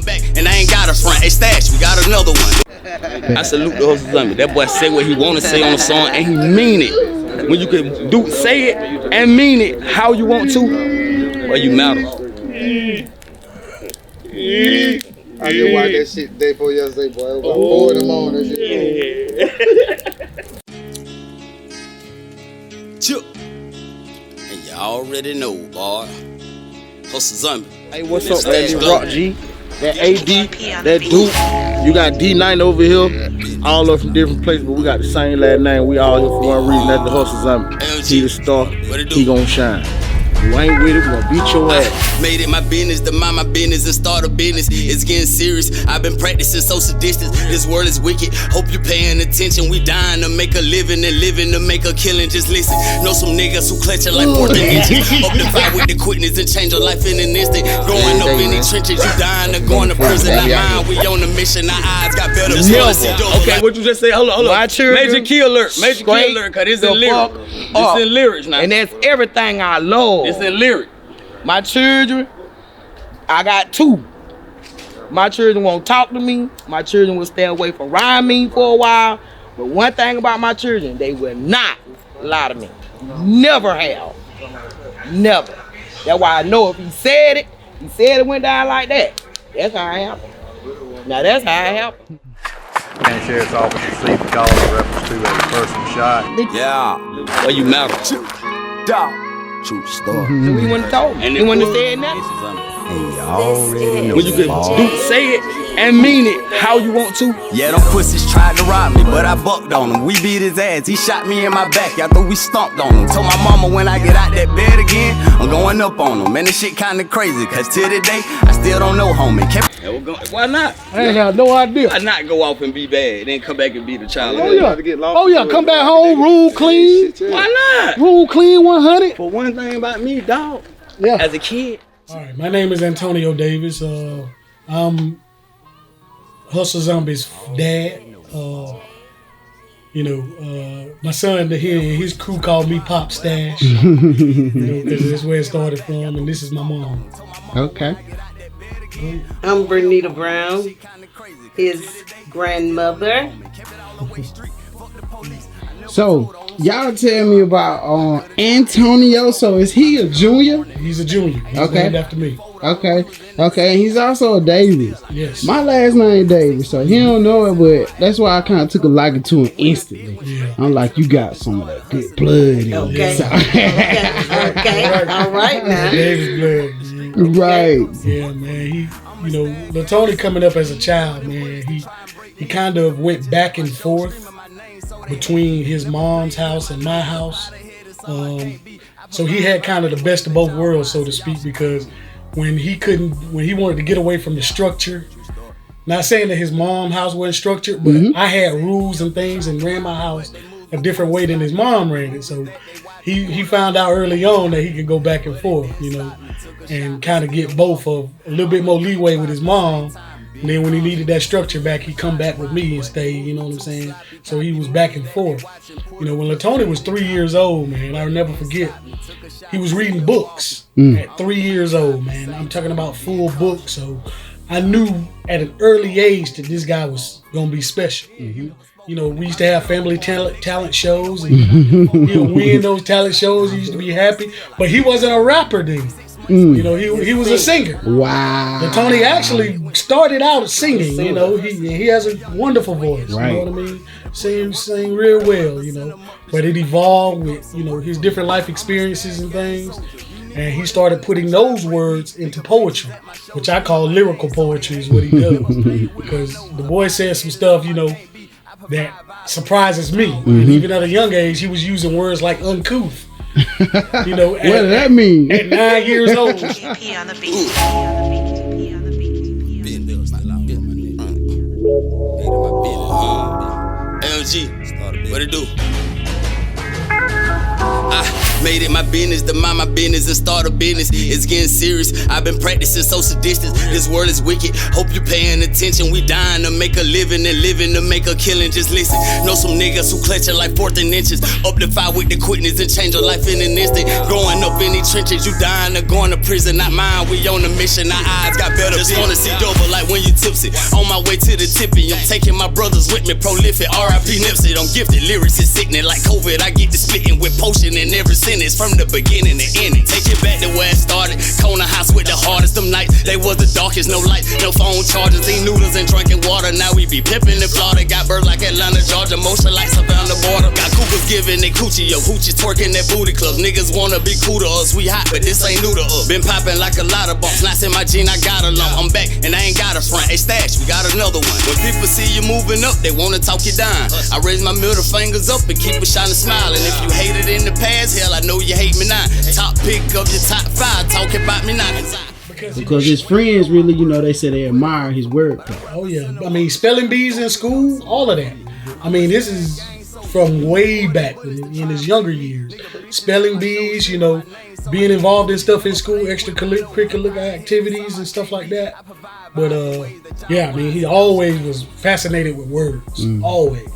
back, and I ain't got a front. Hey, Stash, we got another one. I salute the hustle zombie. That boy say what he wanna say on the song, and he mean it. When you can say it and mean it how you want to, well, you matter. I just watched that shit day before yesterday, boy. It was about 4 in the morning. Chip. And you already know, boy. Hustle zombie. Hey, what's up, man? This Rock G, that AD, that Duke. You got D9 over here. All up from different places, but we got the same last name. We all here for one reason. That's the Hustle Zombie. He the star. He gon' shine. You ain't with it, we gon' beat your ass. Made it my business to mind my business and start a business. It's getting serious. I've been practicing social distance. This world is wicked. Hope you paying attention. We dying to make a living and living to make a killing. Just listen. Know some niggas who clutch it like 14 inches. Hope to fight with the quickness and change your life in an instant. Growing up in these trenches, you dying to going to prison. Like mine, we on a mission. Our eyes got better. Okay, what you just say? Hold on. Major key alert. Major key alert, cause it's in lyrics. It's in lyrics now. And that's everything I love. It's in lyrics. My children, I got 2. My children won't talk to me. My children will stay away from around me for a while. But one thing about my children, they will not lie to me. Never have. Never. That's why I know if he said it went down like that. That's how it happened. Now that's how it happened. And Sheriff's Office received a call in reference to a person shot. Yeah. Well, you matter. Dog. True story. So he wouldn't have told me. He wouldn't have said nothing. And you already know. When you can say it and mean it how you want to. Yeah, them pussies tried to rob me, but I bucked on him. We beat his ass. He shot me in my back after we stomped on him. Told my mama when I get out that bed again, I'm going up on him. Man, this shit kinda crazy, cause till today, I still don't know, homie. Why not? I ain't have no idea. Why not go off and be bad, then come back and be the child? Oh yeah, come back home, rule clean. Why not? Rule clean 100. For one thing about me, dog, yeah. As a kid. All right, my name is Antonio Davis. I'm Hustle Zombie's dad. My son here, his crew called me Pop Stash. Because that's where it started from, and this is my mom. Okay. I'm Bernita Brown, his grandmother. So, y'all tell me about Antonio. So, is he a junior? He's a junior. He's named after me. Okay. And he's also a Davis. Yes. My last name Davis, so he don't know it, but that's why I kind of took a liking to him instantly. Yeah. I'm like, you got some of that good blood in you. Okay. So. Okay. All right now. Davis blood. Right. Yeah, man. Latoni coming up as a child, man, he kind of went back and forth between his mom's house and my house. So he had kind of the best of both worlds, so to speak, because when he wanted to get away from the structure, not saying that his mom's house wasn't structured, but I had rules and things and ran my house a different way than his mom ran it. So he found out early on that he could go back and forth, and kind of get both of a little bit more leeway with his mom. And then when he needed that structure back, he'd come back with me and stay, you know what I'm saying? So he was back and forth. When Latoni was 3 years old, man, I'll never forget, he was reading books at 3 years old, man. I'm talking about full books. So I knew at an early age that this guy was going to be special. We used to have family talent shows. And he would win those talent shows. He used to be happy. But he wasn't a rapper then. He was a singer. Wow. Latoni actually started out singing. He has a wonderful voice. Right. You know what I mean? Sing real well. But it evolved with his different life experiences and things, and he started putting those words into poetry, which I call lyrical poetry. Is what he does, because the boy says some stuff that surprises me. And even at a young age, he was using words like uncouth. What does that mean? At 9 years old. LG, what it do? Made it my business to mind my business and start a business. It's getting serious. I've been practicing social distance. This world is wicked. Hope you paying attention. We dying to make a living and living to make a killing. Just listen. Know some niggas who clutch it like 14 inches. Up to 5 with the quickness and change your life in an instant. Growing up in these trenches, you dying to going to prison. Not mine. We on a mission. Our eyes got better. Just wanna see double like when you tipsy. On my way to the tippy. I'm taking my brothers with me. Prolific. R.I.P. Nipsey. I'm gifted. Lyrics is sickening like COVID. I get to spitting with potion in every sentence from the beginning to ending. Take it back to where it started. Corner house with the hardest. Them nights they was the darkest. No light, no phone chargers. Eat noodles and drinking water. Now we be pimping in Florida. Got birds like Atlanta, Georgia. Motion lights around the border. Got cougars giving they coochie. Yo, hoochies twerking at booty clubs. Niggas wanna be cool to us. We hot, but this ain't new to us. Been popping like a lot of bumps. Knots in my jean, I got a lump. I'm back and I ain't got a front. Hey, stash, we got another one. When people see you moving up, they wanna talk you down. I raise my middle fingers up and keep a shining smile. And if you hated in the past, hell, I know you hate me now. Top pick of your top 5, talking about me now. Because his friends really, you know, they say they admire his work. Oh yeah, I mean spelling bees in school, all of that. I mean this is from way back in his younger years. Spelling bees, you know, being involved in stuff in school, extracurricular activities and stuff like that. But yeah, I mean he always was fascinated with words, always.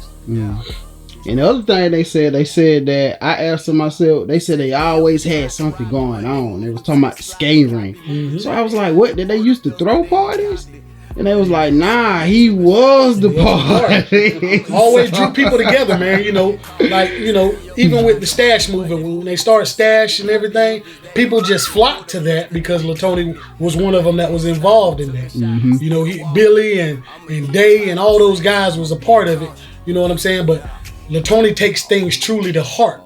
And the other thing they said that I asked them myself, they said they always had something going on. They was talking about the skating ring. So I was like, what, did they used to throw parties? And they was like, nah, he was the party. Always drew people together, man. You know, like, you know, even with the stash movement, when they started stash and everything, people just flocked to that because LaTony was one of them that was involved in that. You know, Billy and Day and all those guys was a part of it. You know what I'm saying? But LaTony takes things truly to heart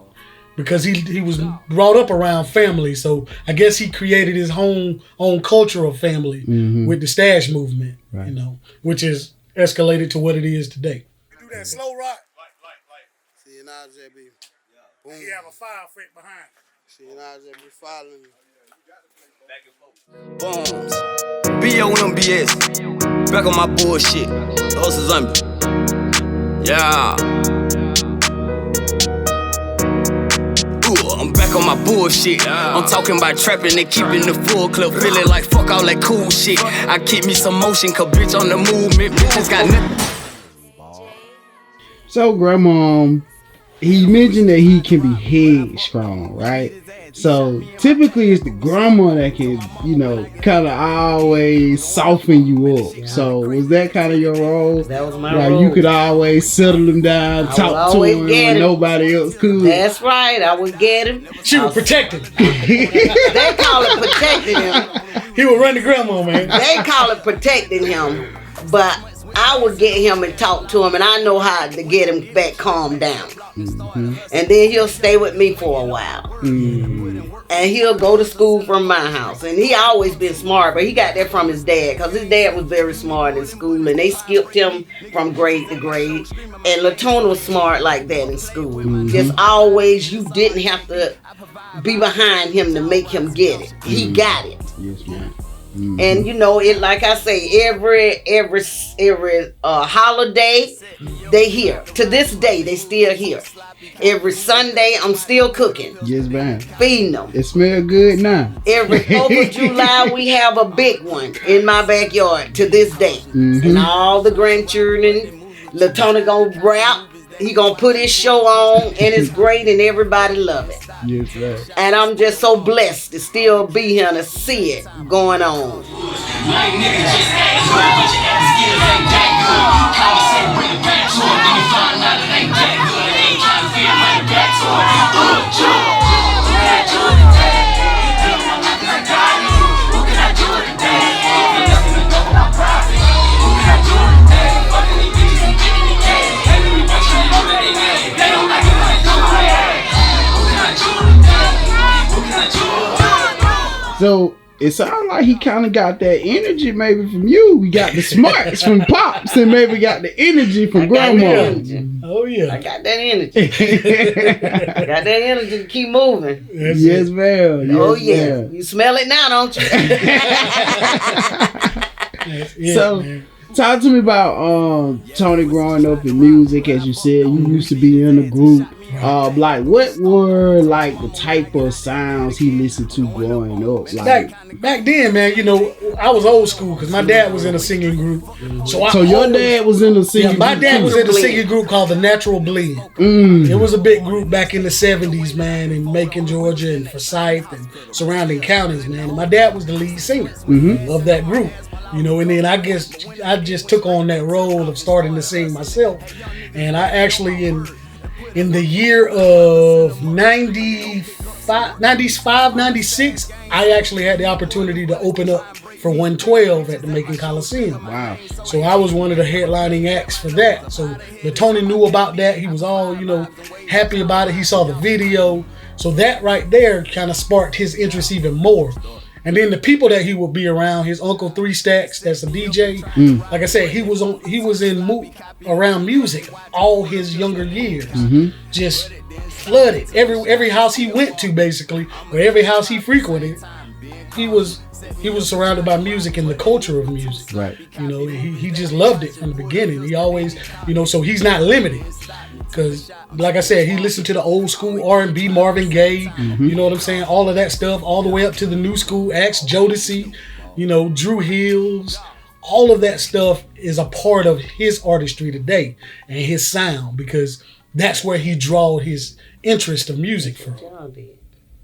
because he was brought up around family. So I guess he created his own culture of family with the stash movement, you know, which is escalated to what it is today. You do that slow rock. See, now JB. Boom. You have a 5 fret behind. See, now JB following you. Bombs. BOMBS. Back on my bullshit. The host is zombie. Yeah. I'm back on my bullshit. I'm talking about trapping and keeping the full clip. Feeling like fuck all that cool shit. I keep me some motion, cause bitch on the movement. Bitches got nothing. So grandma, he mentioned that he can be headstrong, right? So typically it's the grandma that can, you know, kind of always soften you up. Yeah. So was that kind of your role? That was my like role. You could always settle him down, talk to him when nobody else could. That's right. I would get him. She would protect him. They call it protecting him. He would run the grandma, man. They call it protecting him. But I would get him and talk to him, and I know how to get him back calmed down. And then he'll stay with me for a while. And he'll go to school from my house. And he always been smart, but he got that from his dad, because his dad was very smart in school, and they skipped him from grade to grade. And LaTony was smart like that in school. Just always, you didn't have to be behind him to make him get it. He got it. Yes, ma'am. And you know it, like I say, every holiday they here. To this day, they still here. Every Sunday, I'm still cooking. Yes, ma'am. Feeding them. It smells good now. Every 4th of July, we have a big one in my backyard to this day. And all the grandchildren, LaTony gonna rap. He gonna put his show on, and it's great, and everybody love it. Yes, right. And I'm just so blessed to still be here to see it going on. So it sounds like he kind of got that energy maybe from you. We got the smarts from Pops and maybe got the energy from Grandma. Oh, yeah. I got that energy. I got that energy to keep moving. Yes, ma'am. Yes, oh, yeah. Ma'am. You smell it now, don't you? Talk to me about Tony growing up in music. As you said, you used to be in a group. Like, what were like the type of sounds he listened to growing up? Like back then, man, you know, I was old school because my dad was in a singing group. So your dad was in a singing group? My dad was in a singing group called the Natural Blend. It was a big group back in the 70s, man, in Macon, Georgia, and Forsyth and surrounding counties, man. And my dad was the lead singer of that group. You know, and then I guess I just took on that role of starting to sing myself. And I actually, in the year of 95, 96, I actually had the opportunity to open up for 112 at the Macon Coliseum. Wow. So I was one of the headlining acts for that. So Tony knew about that. He was all, you know, happy about it. He saw the video. So that right there kind of sparked his interest even more. And then the people that he would be around, his uncle 3 Stacks, that's a DJ. Like I said, he was around music all his younger years. Just flooded every house he went to, basically, or every house he frequented. He was surrounded by music and the culture of music. Right. You know, he just loved it from the beginning. He always, you know, so he's not limited. Because, like I said, he listened to the old school R&B, Marvin Gaye, you know what I'm saying? All of that stuff, all the way up to the new school acts, Jodeci, you know, Drew Hills. All of that stuff is a part of his artistry today and his sound, because that's where he drawed his interest of music from.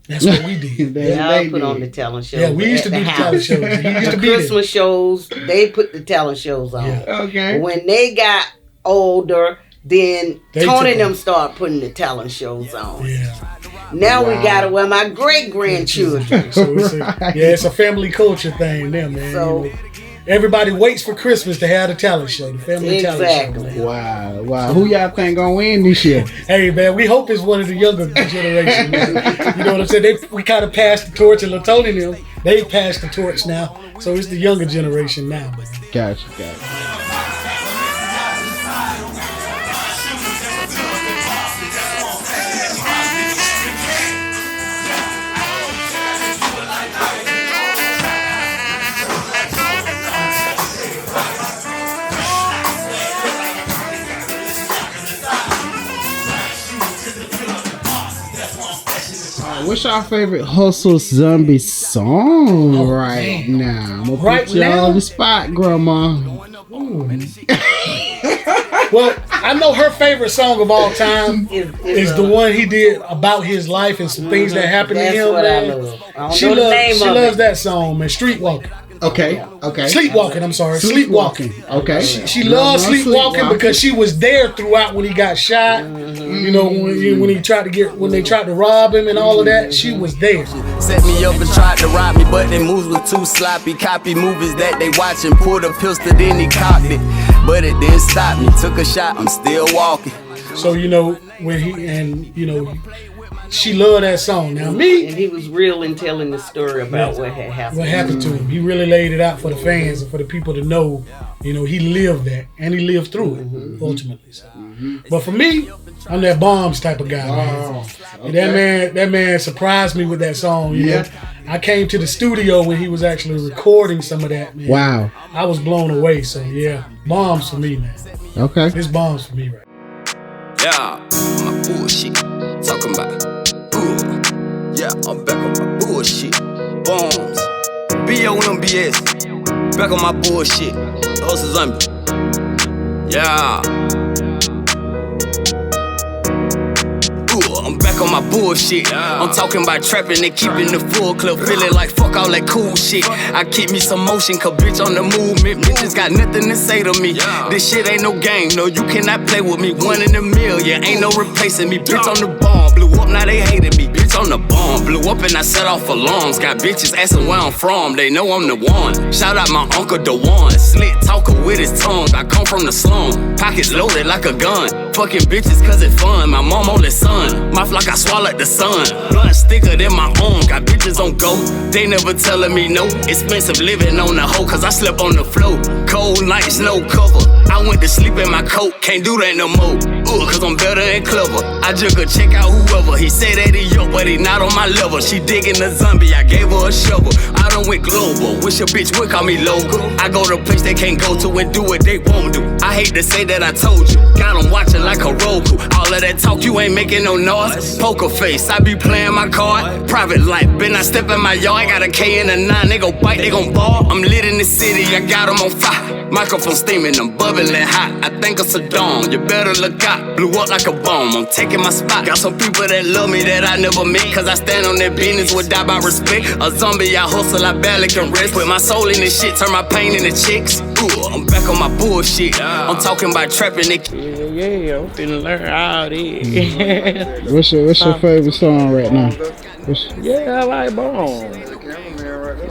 That's what we did. Y'all put on the talent shows. Yeah, we used to do the talent shows. The Christmas shows, they put the talent shows on. Yeah. Okay. When they got older, then Tony and them start putting the talent shows on. Yeah. Now we got it with my great-grandchildren. So it's a family culture thing there, man. So, you know, everybody waits for Christmas to have the talent show, the family talent show. Man. Wow. Who y'all think gonna win this year? Hey, man, we hope it's one of the younger generation, man. You know what I'm saying? We kind of passed the torch, and Latoni and them, they passed the torch now. So it's the younger generation now, man. Gotcha. What's your favorite Hustle Zombie song right now? I'm gonna put y'all on the spot, Grandma. Well, I know her favorite song of all time is the one he did about his life and some things that happened to him. What man. I love. She loves that song, man. Streetwalking. Okay. Sleepwalking, I'm sorry. Sleepwalking. Okay. She loves sleepwalking because she was there throughout when he got shot. You know, when they tried to rob him and all of that, she was there. Set me up and tried to rob me, but their moves were too sloppy. Copy movies that they watching, pulled a pistol, then he cocked it. But it didn't stop me, took a shot, I'm still walking. So, you know, she loved that song. Now me, and he was real in telling the story about what had happened. What happened to him? He really laid it out for the fans and for the people to know. You know, he lived that and he lived through it ultimately. So. But for me, I'm that Bombs type of guy. Man. Okay. That man surprised me with that song. You know, I came to the studio when he was actually recording some of that. Man. Wow, I was blown away. So yeah, Bombs for me, man. Okay, it's Bombs for me, right? Yeah, my bullshit. Talking about. Yeah, I'm back on my bullshit. Bombs. BOMBS. Back on my bullshit. Hustle Zombie. Yeah. I'm back on my bullshit. I'm talking about trapping and keeping the full clip. Feeling like fuck all that cool shit. I keep me some motion, cause bitch on the movement. Bitches got nothing to say to me. This shit ain't no game, no, you cannot play with me. 1 in a million, ain't no replacing me. Bitch on the bomb, blew up, now they hating me. Bitch on the bomb, blew up and I set off alarms. Got bitches asking where I'm from, they know I'm the one. Shout out my uncle DeWan, slick talker with his tongue. I come from the slum, pockets loaded like a gun. Fucking bitches cause it's fun, my mom only son. Mouth like I swallowed the sun. Blunt thicker than my own. Got bitches on go. They never telling me no. Expensive living on the hoe, cause I slept on the floor. Cold nights, no cover. I went to sleep in my coat, can't do that no more. Cause I'm better and clever. I just go check out whoever. He say that he yo, but he not on my level. She digging the zombie, I gave her a shovel. I done went global, wish a bitch would call me local. I go to a place they can't go to and do what they won't do. I hate to say that I told you, got them watching like a Roku. All of that talk, you ain't making no noise. Poker face, I be playing my card. Private life, been I step in my yard. I got a K and a 9, they gon' bite, they gon' ball. I'm lit in the city, I got them on fire. Microphone steaming, I'm bubbling hot. I think of Saddam, you better look out. Blew up like a bomb, I'm taking my spot. Got some people that love me that I never met. Cause I stand on their business, would die by respect. A zombie, I hustle, I barely can rest. Put my soul in this shit, turn my pain into chicks. I'm back on my bullshit. I'm talking about trapping it. Yeah, I'm finna learn all this. What's your favorite song right now? I like Bones.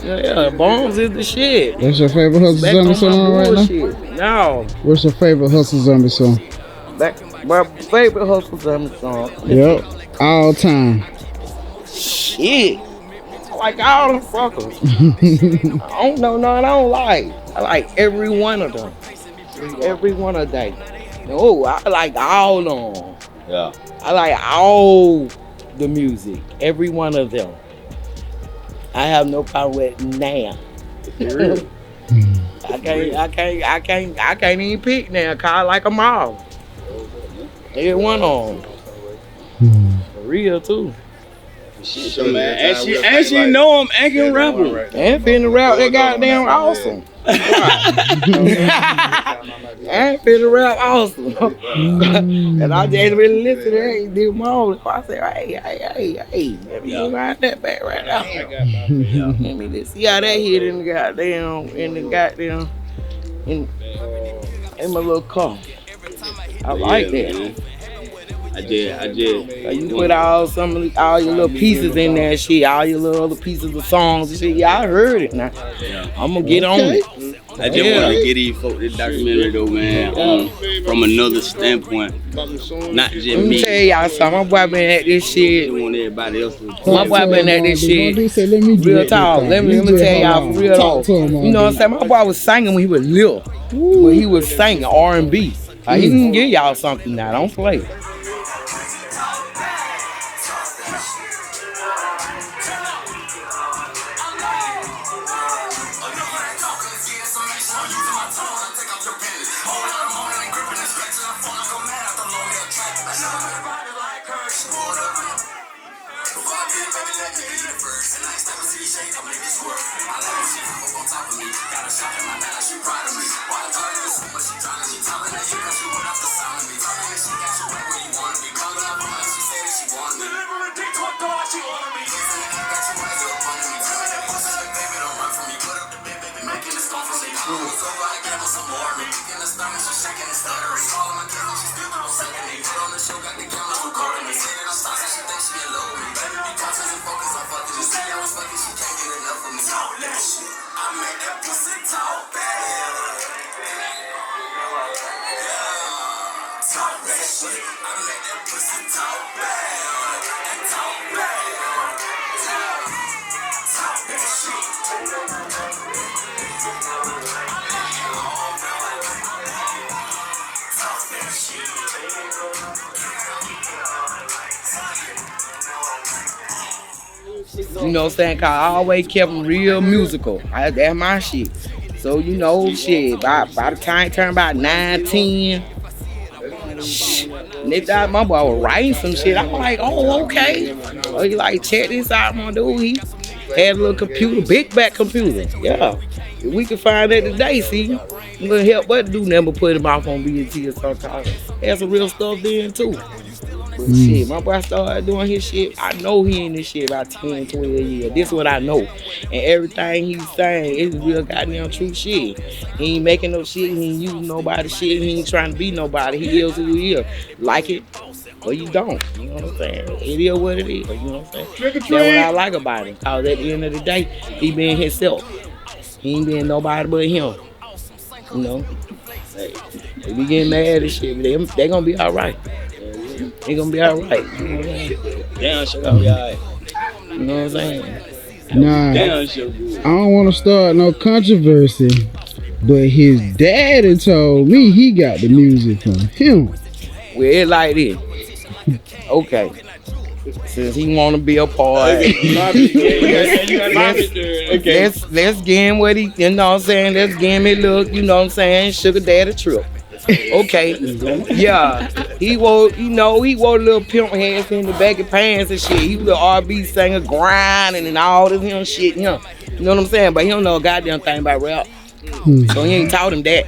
Yeah, Bones is the shit. What's your favorite Hustle Zombie song right now? No. What's your favorite Hustle Zombie song? My favorite Hustle Zombie song. Yep, all time. Shit. I like all them fuckers. I don't know none I don't like. I like every one of them. Every one of them. No, I like all of them. Yeah. I like all the music. Every one of them. I have no problem with now. I can't even pick now, cause I like them all. Every one of them. For real too. So man, and she know I'm acting rapper. And finna rap, they goddamn awesome. And finna rap awesome. And I just really listen to that, did my own. I said, hey, let me ride that back right now. Let me just see how that hit in my little car. I like that. I did. You put all your little pieces in there, shit, all your little other pieces of songs and shit. Yeah, I heard it now. I'm gonna get on it. I just want to get these folks this documentary though, man, from another standpoint, not just me. Let me tell y'all something. My boy been at this shit. Want everybody else to. My boy been at this shit. Real talk. Let me tell y'all for real talk. You know what I'm saying? My boy was singing when he was little, but he was singing R&B. He can give y'all something now. Don't play. You know what I'm saying? Cause I always kept them real musical. That's my shit. So you know, shit. By the time it turned about 9, 10, they thought my boy was writing some shit. I'm like, oh, okay. Oh, he like, check this out, my dude. He had a little computer, big back computer. Yeah. If we can find that today, see, I'm gonna help but do nothing but put him off on BET or something. Had some real stuff then too. But shit, my boy started doing his shit. I know he in this shit about 10, 12 years. This is what I know. And everything he's saying is real goddamn true shit. He ain't making no shit. He ain't using nobody's shit. He ain't trying to be nobody. He is who he is. Like it or you don't. You know what I'm saying? It is what it is. You know what I'm saying? That's what I like about him. Cause at the end of the day, he being himself. He ain't being nobody but him. You know? Hey, they be getting mad and shit, but they gonna be alright. They gonna be alright. Damn, sure gonna be alright. You know what I'm saying? Nah, Damn, sure good. I don't want to start no controversy, But his daddy told me he got the music from him. Well, it's like this. Okay. Since he want to be a part, let's give him what he, you know what I'm saying? Let's give him a look, you know what I'm saying? Sugar daddy trip. Okay. Yeah. He wore a little pimp hats in the baggy pants and shit. He was an R&B singer, grinding and all this shit, you know what I'm saying? But he don't know a goddamn thing about rap. So he ain't taught him that.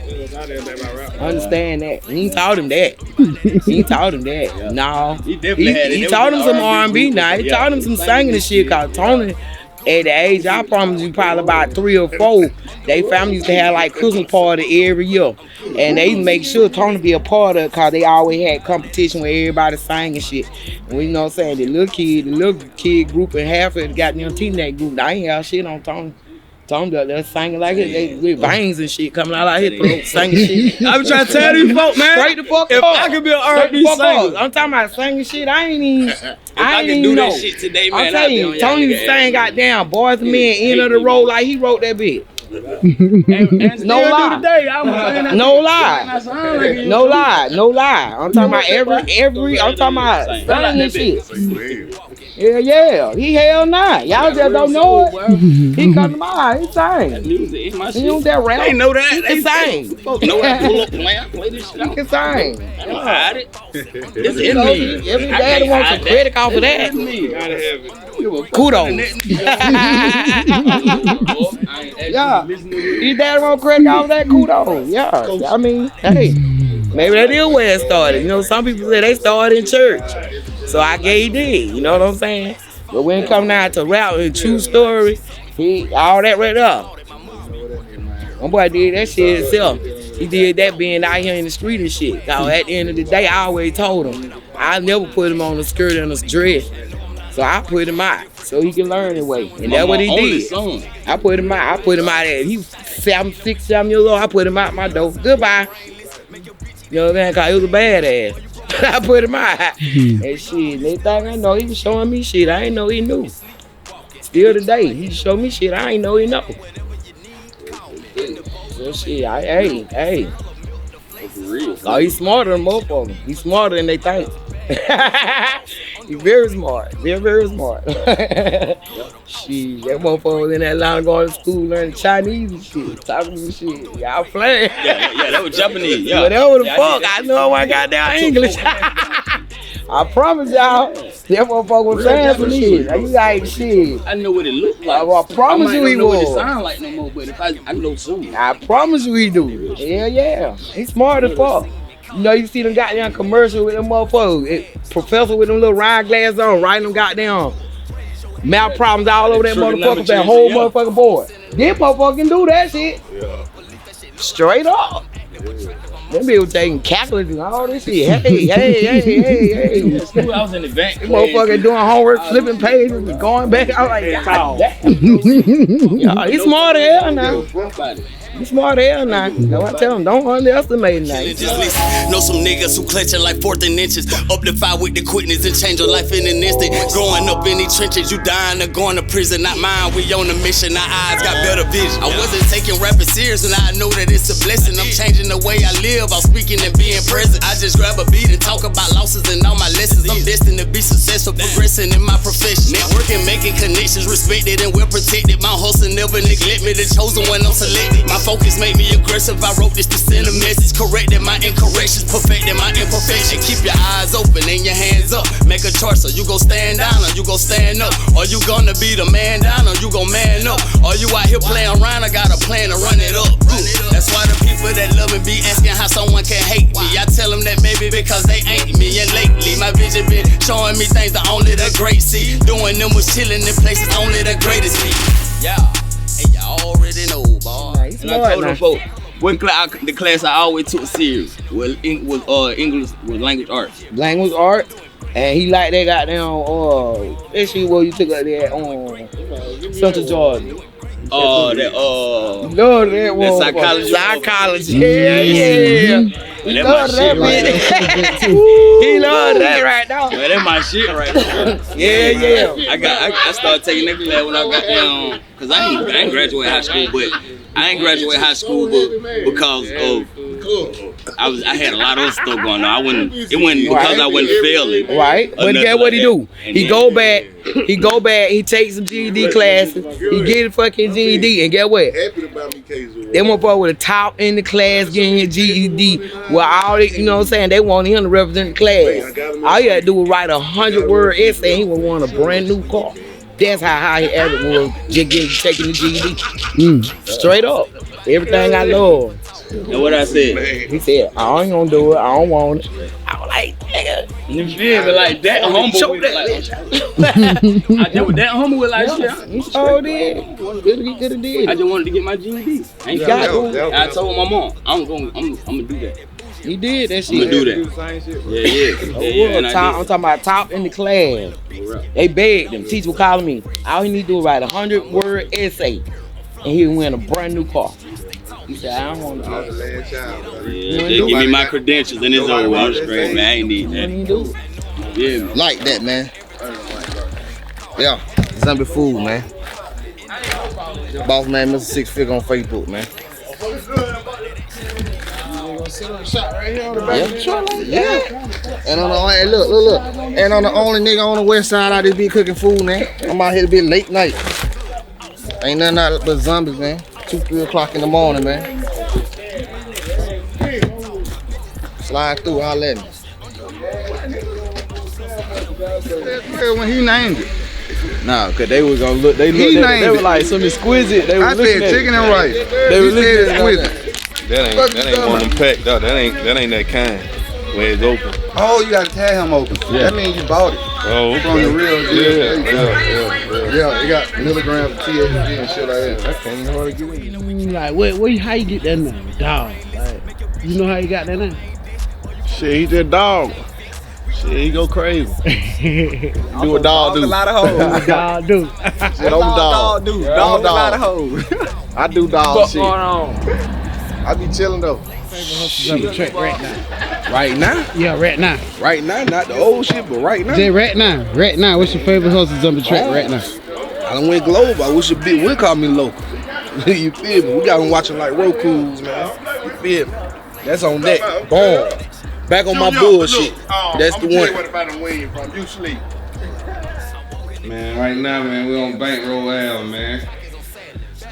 I understand that. He ain't taught him that. No. He definitely had it. He taught him some R&B now. He taught him some singing and shit. Cause Tony, at the age, I promise you, probably about 3 or 4, they family used to have like Christmas party every year. And they make sure Tony be a part of it cause they always had competition where everybody sang and shit. And you know what I'm saying? The little kid group and half of the goddamn teenage group, I ain't have shit on Tony. They're singing like it, they with veins and shit coming out his throat, singing shit. I was trying to tell these folks, man. Straight the fuck if up. I could be an R&B singer. I'm talking about singing shit. I ain't even do know. that shit today, man. I'm telling you, Tony sang goddamn Boys and Men, End of the Road, like he wrote that bit. No lie. No lie. I'm talking about every. I'm talking about singing shit. Yeah. He hell nah. Y'all just don't know it. He come to my house. He sing. He don't that rap. They know that. He can sing. Know that. Pull up, play this shit. He can sing. I don't hide it. It's in me. Every daddy wants some credit off of that. Kudos. Yeah. Your daddy want credit off of that? Kudos. Yeah. I mean, hey, maybe that is where it started. You know, some people say they started in church. So I gave did, you know what I'm saying? But when it come down to rap and true story, all that right up. My boy did that shit himself. He did that being out here in the street and shit. Cause at the end of the day, I always told him, I never put him on a skirt and a dress. So I put him out so he can learn the way. And that's what he did. I put him out. At he was 6, 7 years old. I put him out my door. Goodbye. You know what I'm saying? Cause he was a badass. I put him out. And shit, next thing I know, he was showing me shit I ain't know he knew. Still today, he show me shit I ain't know he know. So shit, hey. Oh, he's smarter than most of them. He's smarter than they think. He's very smart. Very smart. Shit, that motherfucker was in that line going to school learning Chinese and shit. Talking to shit. Y'all playing. Yeah, that was Japanese. Yeah. Whatever the fuck. I know I got down English. I promise y'all, that motherfucker was saying some shit. You like shit. I know what it looked like. I promise you he know was. What it sound like no more, but if I know something. I promise you he do. Yeah. He's smart as fuck. You know, you see them goddamn commercial with them motherfuckers. Professor with them little ride glasses on, writing them goddamn math problems all over that motherfucker, that whole motherfucking board. This motherfucker can do that shit. Straight up. Them people taking calculus and all this shit. Hey. I was in the bank. This motherfucker doing homework, flipping pages, and going back. I was like, God damn. Yeah, he's smart as hell now. He's smart as hell now. That's what I tell him. Don't underestimate him now. Just listen. Know some niggas who clutch it like 4th and inches. Up the fire with the quickness and change your life in an instant. Growing up in these trenches, you dying or going to prison. Not mine, we on a mission. Our eyes got better vision. I wasn't taking rapping serious, and I know that it's a blessing. I'm changing the way I live. I'm speaking and being present. I just grab a beat and talk about losses and all my lessons. I'm destined to be successful, progressing in my profession. Networking, making connections, respected and well protected. My hustle never neglect me. The chosen one, I'm selected. My focus made me aggressive. I wrote this to send a message. Correcting my incorrections, perfecting my imperfection. Keep your eyes open and your hands up. Make a choice, or you gon' stand down, or you gon' stand up. Or you gonna be the man down, or you gon' man up. Or you out here playing around, I got a plan to run it up. That's why the people that love me be asking how someone can hate me. I tell them that maybe because they ain't me. And lately my vision been showing me things that only the great see. Doing them was chilling in places only the greatest see. Yeah, and y'all already know, boy. And I told them folks, the class I always took serious was English, was language arts. Language art, and he like that goddamn that shit where you took up there on Central Georgia. That Lord, that one. Psychology. Yeah. He That's love my that shit right bitch. He love that right now. Man, that's my shit right there. Yeah. I started taking that class when I got down, cause I ain't graduate high school, but I ain't graduate high school, but because of I had a lot of other stuff going on. It wasn't because I wasn't failing. Right. But guess what he do? He go back, he takes some GED classes, he get a fucking GED, and guess what? Them motherfucker with a top in the class getting his GED. Well, all they, you know what I'm saying? They want him to represent the class. All he had to do was write a 100-word essay, and he would want a brand new car. That's how high his average was just taking the GED. Straight up. Everything I love. And what I said? He said, I ain't gonna do it. I don't want it. I was like, nigga. You feel me? Like that humble with I just was that humble with like shit. He sure did. He could have did. I just wanted to get my GED. I told my mom, I'm gonna do that. He did that shit. I'm gonna do that. Yeah. I'm talking about top in the class. They begged him. Teacher was calling me. All he need to do is write a 100-word essay, and he would win a brand new car. He said, I don't want to. They give me my credentials and it's over. I'm straight, man. I ain't need that. Yeah, like that, man. Yeah, zombie food, man. Boss man, Mr. 6 Figure on Facebook, man. Yeah. And on the hey, look. And on the only nigga on the west side I just be cooking food, man. I'm out here to be late night. Ain't nothing out but zombies, man. 2-3 o'clock in the morning, man. Slide through, holla at me. When he named it. Nah, cause they was gonna look. They were like some exquisite. They I said chicken and rice. They were looking exquisite. That ain't one of them packed out. That ain't that kind. When it's open. Oh, you gotta tear him open. Yeah. That means you bought it. Oh, okay. From the real. Yeah. Yeah, it got milligrams of THC and shit like that. I can't even hardly get it. Like, how you get that name? Dog. Like, you know how you got that name? Shit, he just dog. Shit, he go crazy. Do a dog do. A lot of hoes. Dog do. Shit, I'm dog. Dog a lot of hoes. I do dog What's shit. going on? I be chilling though. On the track right now. Right now? Yeah, right now. Right now, not the old shit, but right now. Jay, right now. Right now. What's your favorite hustles on the track right now? I done went global. I wish a bit would call me local. You feel me? We got them watching like Roku's, man. You feel me? That's on that. Boom. Back on my bullshit. That's the one. What about him winning from? You sleep. Man, right now, man, we on Bankroll Ave, man.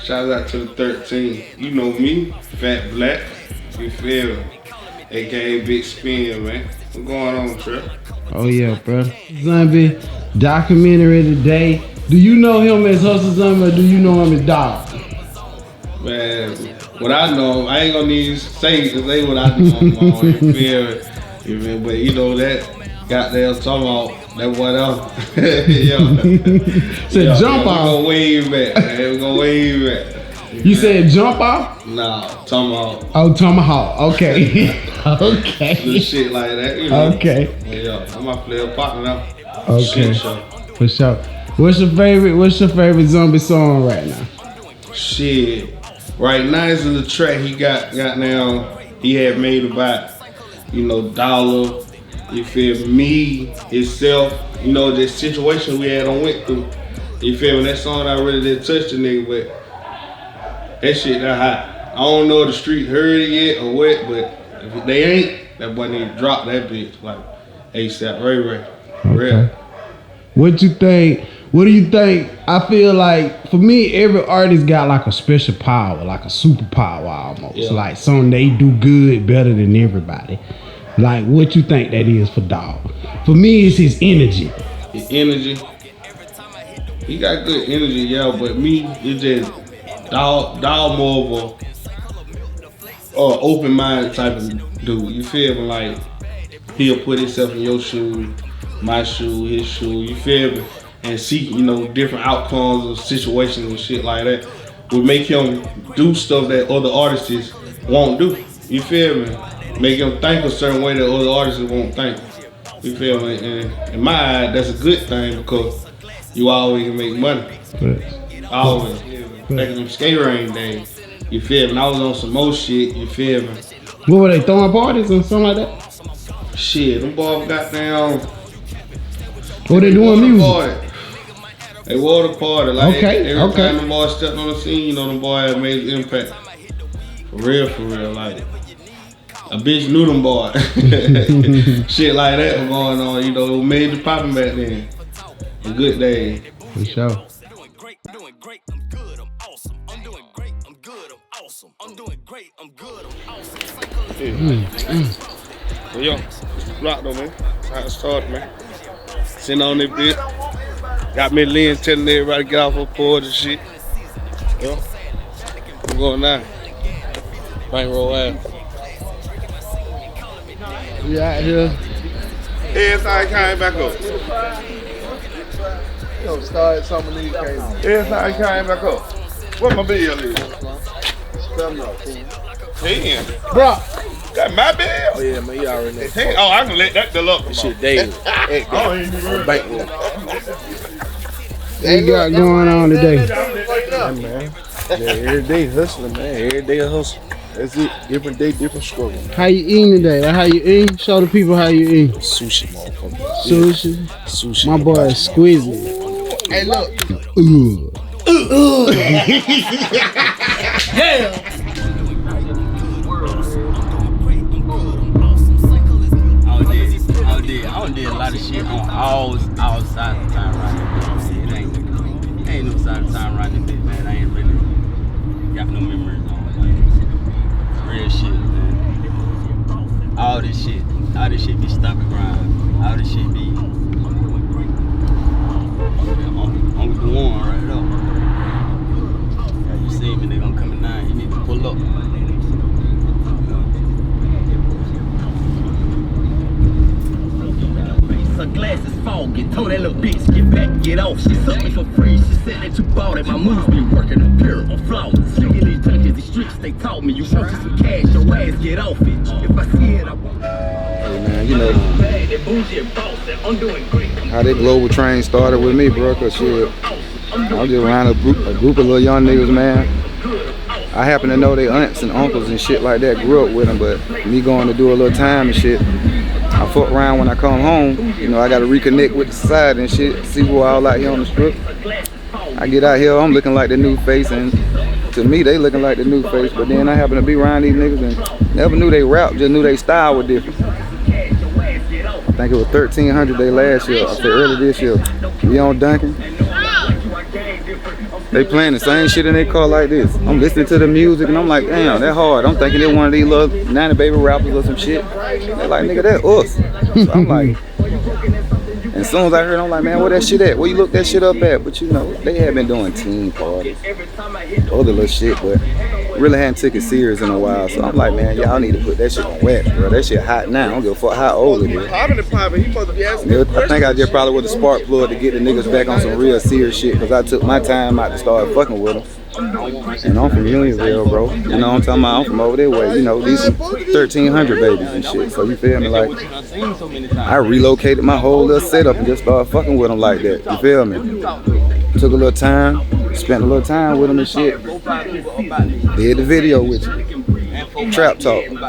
Shout out to the 13. You know me, Fat Black. You feel me? AKA Big Spin, man. What's going on, Trip? Oh yeah, bro. Zombie documentary today. Do you know him as Hustle Zombie or do you know him as Dog? Man, what I know, I ain't gonna need to say what I know. You feel me? You feel me? But you know that goddamn talking about that whatever. Said jump off. We gonna wave back, man. We gonna wave back. You said jump off? Nah, tomahawk. Oh, tomahawk. Okay. Okay. Little shit like that, you know. Okay. Yeah, I'm my player partner now. Okay. Shit show. For sure. What's your favorite zombie song right now? Shit. Right now is the track he got now. He had made about, Dollar. You feel me? Himself. The situation we had on went through. You feel me? That song I really didn't touch the nigga, but that shit that hot. I don't know if the street heard it yet or what, but if they ain't, that boy need to drop that bitch like ASAP. Ray. Real. What do you think? I feel like for me, every artist got like a special power, like a superpower almost. Yeah. Like something they do good better than everybody. Like what you think that is for Dog? For me, it's his energy. His energy. He got good energy, yeah, but me, it's just Dog more of a open mind type of dude. You feel me? Like he'll put himself in your shoe, my shoe, his shoe. You feel me? And see, different outcomes of situations and shit like that would make him do stuff that other artists won't do. You feel me? Make him think a certain way that other artists won't think. You feel me? And in my eye, that's a good thing because you always can make money. Always. Back in them skate rain days. You feel me? And I was on some more shit, you feel me? What were they throwing parties or something like that? Shit, them boys got down. What they doing music? Party. They water party. Like Okay, every okay. time them boys stepped on the scene, you know them boys had made an impact. For real, like a bitch knew them boys. Shit like that was going on, you know, it was major popping back then. A good day. For sure. Well, yo, rock though, man. That's how it started, man. Sitting on that bit. Got me Lynn telling everybody to get off her porch and shit. Yo, I'm going now. Bankroll out. We out here. Everything came back up. Yo, started some of these games. Everything came back up. What my bill is? 10. Bro. Got my bill? Oh yeah, man, you already know. 10. Oh, I can let that bill up. This shit daily. Oh, ain't even Bankroll. What you got going on today? Yeah, man. Yeah, every day hustling, man. Every day a hustle. That's it. Different day, different struggle. How you eating today? Like how you eating? Show the people how you eat. Sushi, motherfucker. Sushi. Sushi. My boy is squeezing. Hey, look. Yeah. I done did a lot of shit on all sides of time right now. It ain't no side of time right now, man. I ain't really got no memories on like real shit, man. All this shit be stopping grind. All this shit be I'm the one right now. Yeah, you see me, nigga, I'm coming down. You need to pull up. Her glasses foggy, told that little bitch get back, get off. She sucked me for free, she said that you bought it. My moves be working, I'm pure, I'm flawless. Swinging these junkies, the streets, they taught me. You want some cash, your ass get off it. If I see it, I won't. Hey man, you know how that global train started with me, bro, cause shit, I was just around a group of little young niggas, man. I happen to know their aunts and uncles and shit like that, grew up with them, but me going to do a little time and shit, I fuck around when I come home, you know, I gotta reconnect with the society and shit, see who all out here on the strip. I get out here, I'm looking like the new face, and to me, they looking like the new face, but then I happen to be around these niggas and never knew they rap, just knew they style was different. I think it was 1300 day last year, I said early this year. We on Duncan. They playing the same shit in their car like this. I'm listening to the music and I'm like, damn, that hard. I'm thinking they're one of these little 90 baby rappers or some shit. They're like, nigga, that us. So I'm like, and as soon as I heard, I'm like, man, where that shit at? Where you look that shit up at? But you know, they had been doing team parties, other little shit, but really hadn't took it serious in a while. So I'm like, man, y'all need to put that shit on wax, bro. That shit hot now. I don't give a fuck how old it is. I think I just probably was a spark plug to get the niggas back on some real serious shit, because I took my time out to start fucking with them. And I'm from Unionville, bro. You know what I'm talking about? I'm from over there way. You know, these 1300 babies and shit. So you feel me? Like, I relocated my whole little setup and just started fucking with them like that. You feel me? Took a little time, spent a little time with them and shit. Did the video with you. Trap talk. After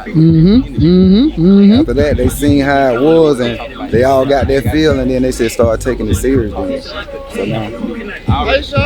that, they seen how it was and they all got their feel, and then they said start taking it serious. So now,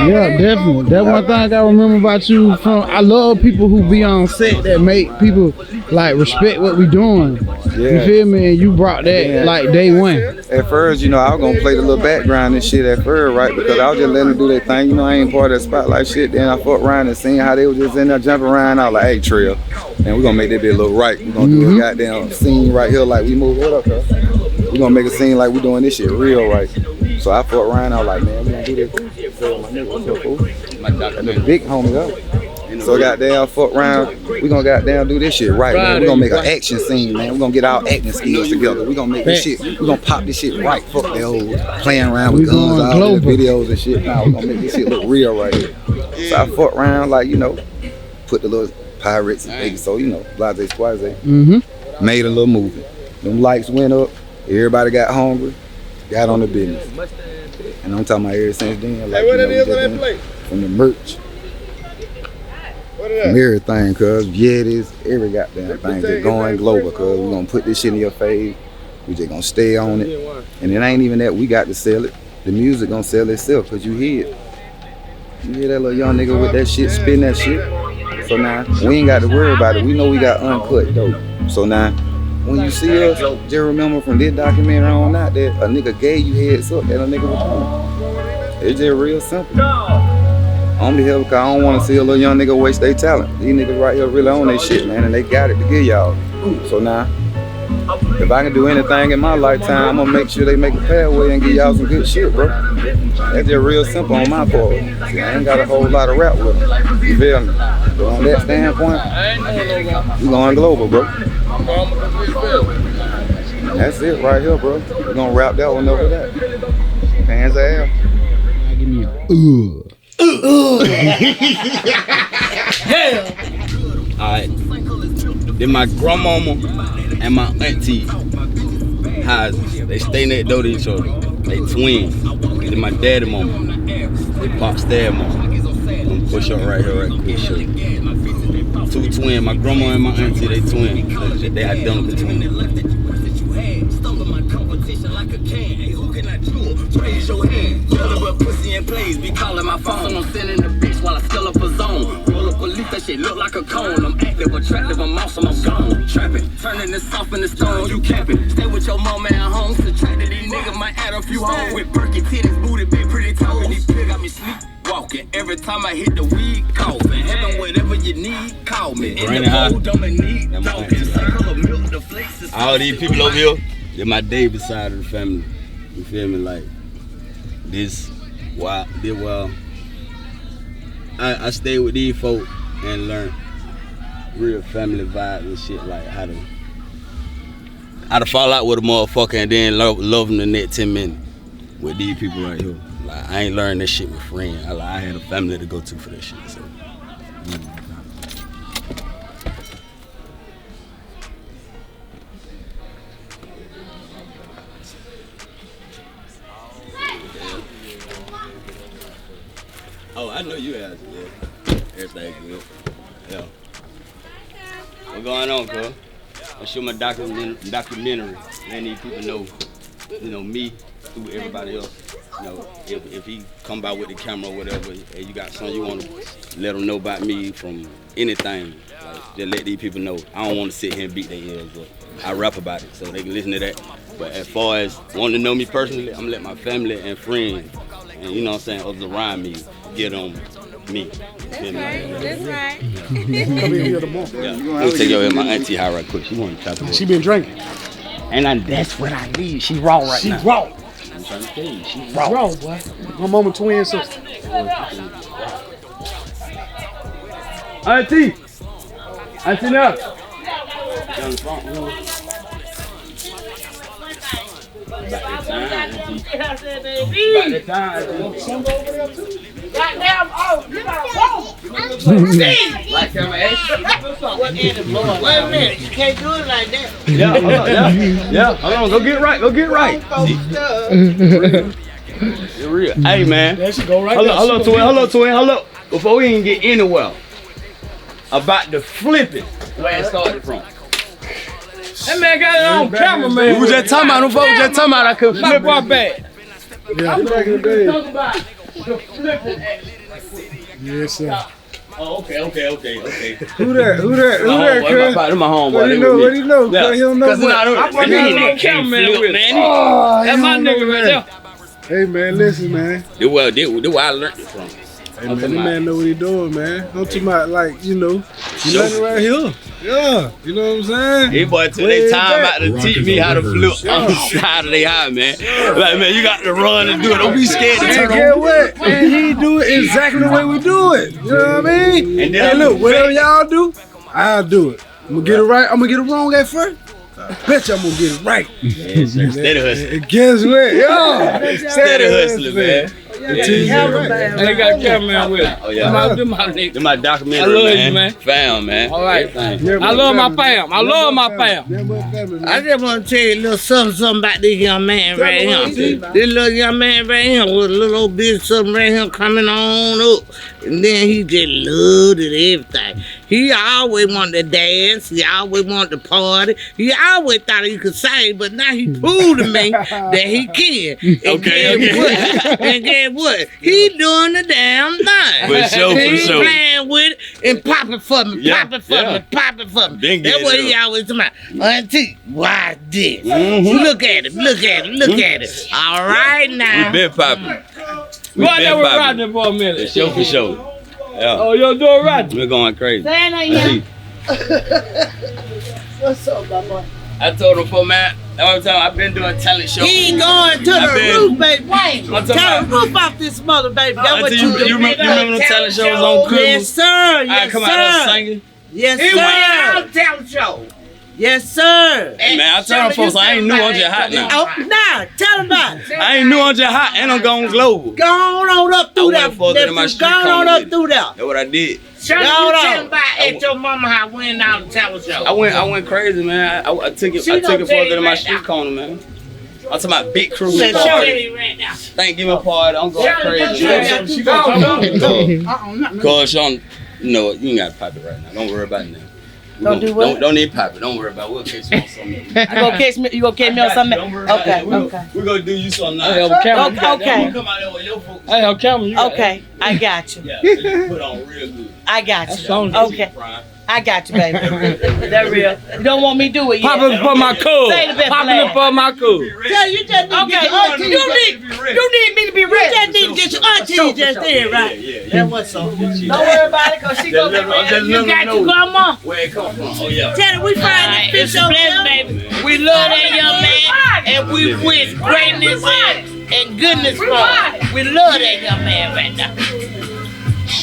yeah, definitely. That's one thing I remember about you. I love people who be on set that make people like respect what we doing. Yeah. You feel me? And you brought that like day one. At first, you know, I was gonna play the little background and shit at first, right? Because I was just letting them do their thing. You know, I ain't part of that spotlight shit. Then I fucked around and seen how they was just in there jumping around. I was like, hey, Trill, man, we gonna make that bit look right. We gonna do a goddamn scene right here like we move. What up, cuz? We gonna make a scene like we doing this shit real right. So I fucked around. I was like, man, we gonna do this. So my nigga, what's up, fool? And the big homie up. So goddamn, fuck around. We gonna goddamn do this shit right, man. We gonna make an action scene, man. We gonna get our acting skills together. We gonna make this shit. We gonna pop this shit right. Fuck the old playing around with guns, all the videos and shit. Nah, we gonna make this shit look real right here. So I fuck around, like, you know, put the little pirates and things. So, you know, blase squaze. Made a little movie. Them lights went up. Everybody got hungry. Got on the business. And I'm talking about ever since then. Like, hey, what it is on that plate? From the merch. from everything, cuz Yetis, every goddamn thing just going global, cuz we gonna put this shit in your face. We just gonna stay on it. And it ain't even that we got to sell it. The music gonna sell itself, cause you hear it. You hear that little young nigga with that shit, spin that shit. So now, we ain't got to worry about it. We know we got uncut dope. So now, when you see us, just remember from this documentary on out that a nigga gave you heads up that a nigga was doing. It's just real simple. On the hell, because I don't want to see a little young nigga waste their talent. These niggas right here really own their shit, man, and they got it to give y'all. So now, if I can do anything in my lifetime, I'm gonna make sure they make a pathway and give y'all some good shit, bro. That's just real simple on my part. See, I ain't got a whole lot of rap with them. You feel me? But on that standpoint, we going global, bro. That's it right here, bro. We're gonna wrap that one over there. Hands ass. Give me a Hell. Alright. Then my grandmama and my auntie houses. They stay next door to each other. They twins. Then my daddy mama. They pop stare mama. I'm gonna push up right here, right quick. Show you. Two twins. My grandma and my auntie, they twins. They identical twins. Raise your hand, yellow but pussy in place. Be calling my phone, I'm sending the bitch while I fill up a zone. Roll up a leaf, that shit look like a cone. I'm active, attractive, I'm awesome, I'm gone. Trapping, turning this off in the stone, you capping. Stay with your mama at home, subtracted these niggas might add a few hoes. With Berkey titties, booty, big pretty talking. These pigs got me sleep walking. Every time I hit the weed, coughing. Having whatever you need, call me. In the bowl, Dominique, talking. Circle of milk, the flakes is all these people over here, they're my David side of the family. You feel me? Like, this while I stayed with these folk and learned real family vibes and shit, like how to fall out with a motherfucker and then love them the next 10 minutes with these people right here. Like, I ain't learned that shit with friends. I had a family to go to for that shit. So. Oh, I know you asked, yeah. Everything good. Yeah. What's going on, cuz? I show my documentary. Let these people know, me through everybody else. You know, if he come by with the camera or whatever, and you got something you want to let them know about me from anything, like, just let these people know. I don't want to sit here and beat their ears, but I rap about it so they can listen to that. But as far as wanting to know me personally, I'm gonna let my family and friends, and you know what I'm saying, others around me, get on me. That's right. I'm gonna take you over to my auntie house right quick. She want to talk to me. She been drinking. And that's what I need. She raw right now. She raw. I'm trying to tell you, she Raw, boy. My mama twin sister. Auntie now. Goddamn, oh, you got a roll. Like I'm asking. Wait a minute, you can't do it like that. Yeah. Hold on, go get right. You're real. Hey, man. That should go right Hello, twin. Before we even get anywhere, about the flipping, where it started from. That man got it on camera, man. We was just talking about, I could flip our back. Yeah. Back in the day. Talk about the flipping action. Yes, sir. Oh, okay. Who that, cuz? My homeboy. What do you know? He don't know. I put that on camera, man. That's my nigga right there. Hey, man, listen, man. This where I learned it from. Hey, man, this man know what he doing, man. Don't you about, like, you know, you learning right here. Yeah, you know what I'm saying? These boys took their time out to teach me how to flip on the side of their eye, man. Like, man, you got to run and do it. Don't be scared to turn on. Get what? Man, he do it exactly the way we do it. You know what I mean? And then look, whatever y'all do, I'll do it. I'm gonna get it right. I'm gonna get it wrong at first. I bet you I'm gonna get it right. Yes, sir. Steady hustling. And guess what? Yo, Steady hustling, man. They got a cameraman with it. Oh yeah. Them my documentary, I love you, man. Fam, man. All right. Everything. I love my fam. I love my fam. I just want to tell you a little something about this young man right here. This little young man right here with a little old bitch something right here coming on up. And then he just loved it, everything. He always wanted to dance. He always wanted to party. He always thought he could sing, but now he proved to me that he can. And guess what? He doing the damn thing. For sure. He playing with it and popping for me, popping for me. That's what he always talking about. Auntie, why this? Look at him. All right now. We been popping. Go out there with Rodney for a minute. For sure. Yeah. Oh, you're doing Rodney? We're going crazy. What's up, my boy? I told him for man, all the time I've been doing talent shows. He ain't going to the roof, baby. Tear the roof off this mother, baby. That's what you do. You remember the talent shows on Christmas? Yes, sir. I come out there singing. Yes, sir. Talent show. Yes, sir. Hey, man, I tell them folks I ain't new on just hot now. Oh, nah, tell them about it. I ain't new on just hot and I'm going global. Go on up through there. Go on up through there. That's what I did. Tell them about at your mama house winning out the talent show. I went crazy, man. I took it further than my street corner, man. I'm talking about big crew party. Thanksgiving party. I'm going crazy. Cause Sean, no, you ain't got to pop it right now. Don't worry about it now. Don't need pop it. Don't worry about it. We'll catch you on something. You gonna catch me on something? Okay. We're gonna do you something nice. Okay. Come out there with your folks. Hey, on camera. Okay, I got you. Yeah, you put on real good. I got you. Okay. I got you, baby. That real. You don't want me to do it yet. Popping for my cool. Popping for my cool. Yeah, you just need to get your auntie. You need me to be ready. You just need to get your auntie just there, right? Yeah. That's what's up. Don't worry about it, cause she gonna be ready. You got your grandma. Where it come from? Oh yeah. Tell her we find this fish over there, baby. We love that young man, and we wish greatness and goodness for him. We love that young man right now.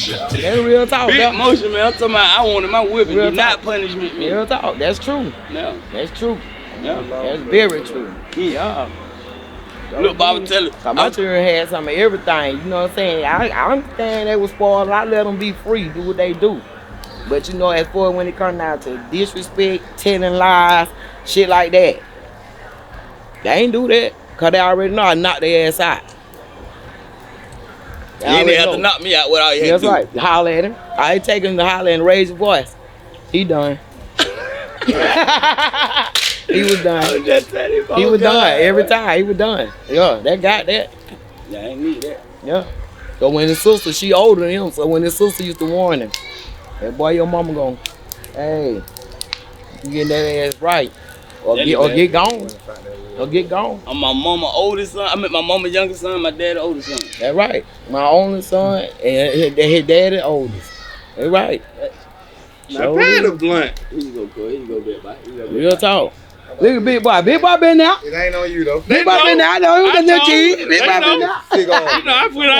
That's real talk. Big emotion, man. I'm talking about I wanted my whipping. Do not punish me, man. Real talk. That's true. No. That's true. Yeah. That's very true. Yeah. Look, Bobby, tell it. My children had some of everything. You know what I'm saying? I understand they was spoiled. I let them be free, do what they do. But you know, as far as when it comes down to disrespect, telling lies, shit like that, they ain't do that. Cause they already know I knocked their ass out. You ain't have to knock me out without your head. That's right. Holler at him. I ain't taking him to holler and raise your voice. He done. He was done. He was done every time. He was done. Yeah, that got that. Yeah, I ain't need that. Yeah. So when his sister, she older than him. So when his sister used to warn him, hey boy, your mama gon', hey, you getting that ass right, or get gone. Or get gone. I'm my mama oldest son. I mean my mama youngest son, my dad oldest son. That's right. My only son and his daddy oldest. That's right. Now pay the blunt. Here you go, Corey. Here you go, Big Boy. Real talk. Look at Big Boy. Big Boy been there. It ain't on you though. Big Boy been there. I know. Big Boy been there. You know, I feel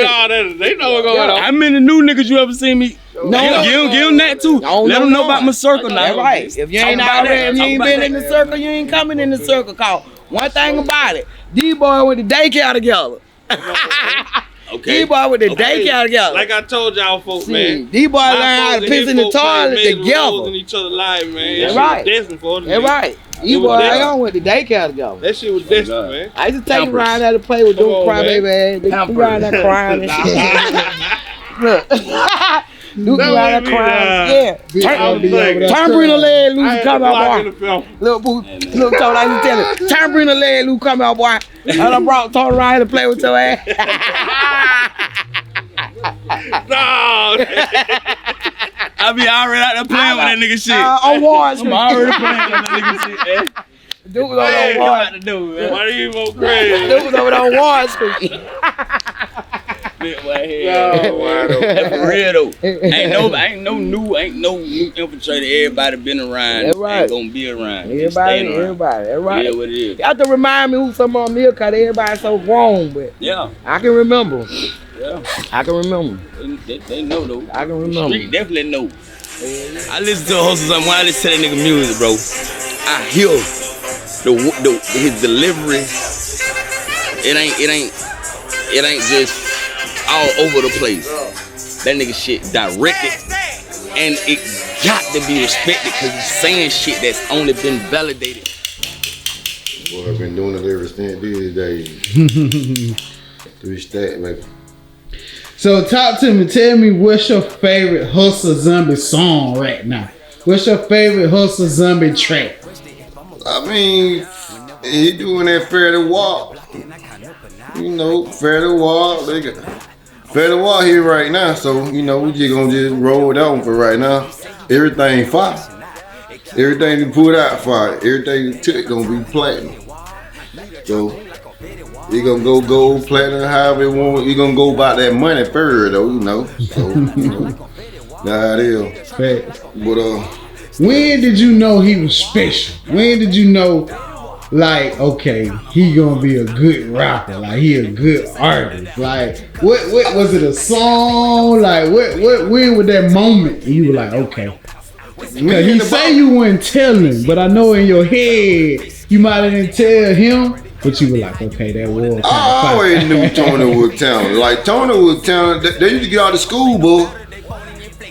all that. They know what's going on. How many new niggas you ever seen me? No, give them that too. Let them know about my circle now. That's right. If you ain't out there, if you ain't been in the circle, you ain't coming in the circle. Cause one thing about it, these boys with the daycare together. Okay. These boys with the daycare together. Like I told y'all folks, man. These boys learn how to piss in the toilet together. In each other's life, man. That's right. That's right. These boys ain't on with the daycare together. That shit was destined, man. I used to take them around there to play with them crybaby ass. They come around there crying and shit. Look. Duke around there crying. Yeah. Turn Brina leg loose and come out, boy. Look, told I used to tell him, turn Brina leg loose, come out, boy. And I brought Tony around here to play with your ass. No. I be already out there playing with that nigga shit. On Warren Street. I'm already playing with that nigga shit, man. Dude was on Warren Street. Why you even crazy? Dude was over on Warren Street. That's for real though. Ain't no new infiltrator. Everybody been around. That's right. Ain't gonna be around. Everybody. That's right. Yeah, what it is. You have to remind me who some of them is, cause everybody's so grown, but yeah, I can remember. Yeah, I can remember. They know though. I can remember. The street definitely know. I listen to a host of something. When I listen to that nigga music, bro, I hear his delivery. It ain't just all over the place. That nigga shit directed, and it got to be respected because he's saying shit that's only been validated. Boy, I've been doing it ever since these days. 3 stacks, baby. So talk to me. Tell me what's your favorite Hustle Zombie song right now? What's your favorite Hustle Zombie track? I mean, he doing that Fair to Walk. You know, Fair to Walk. They got Fair to Walk here right now. So, you know, we just gonna roll it on for right now. Everything fire. Everything you put out fire. Everything you took gonna be platinum. So, he gonna go gold, platinum, however you want. He gonna go about that money first, though, you know. So, you know, that's how it is. But, when did you know he was special? When did you know, like, okay, he gonna be a good rapper, like he a good artist? Like, what was it, a song? Like, when was that moment and you were like, okay? Cause you say you wouldn't tell him, but I know in your head you might have didn't tell him, but you were like, okay, that was. I always knew Tony was talented. Like Tony was talented. They used to get out of school, boy.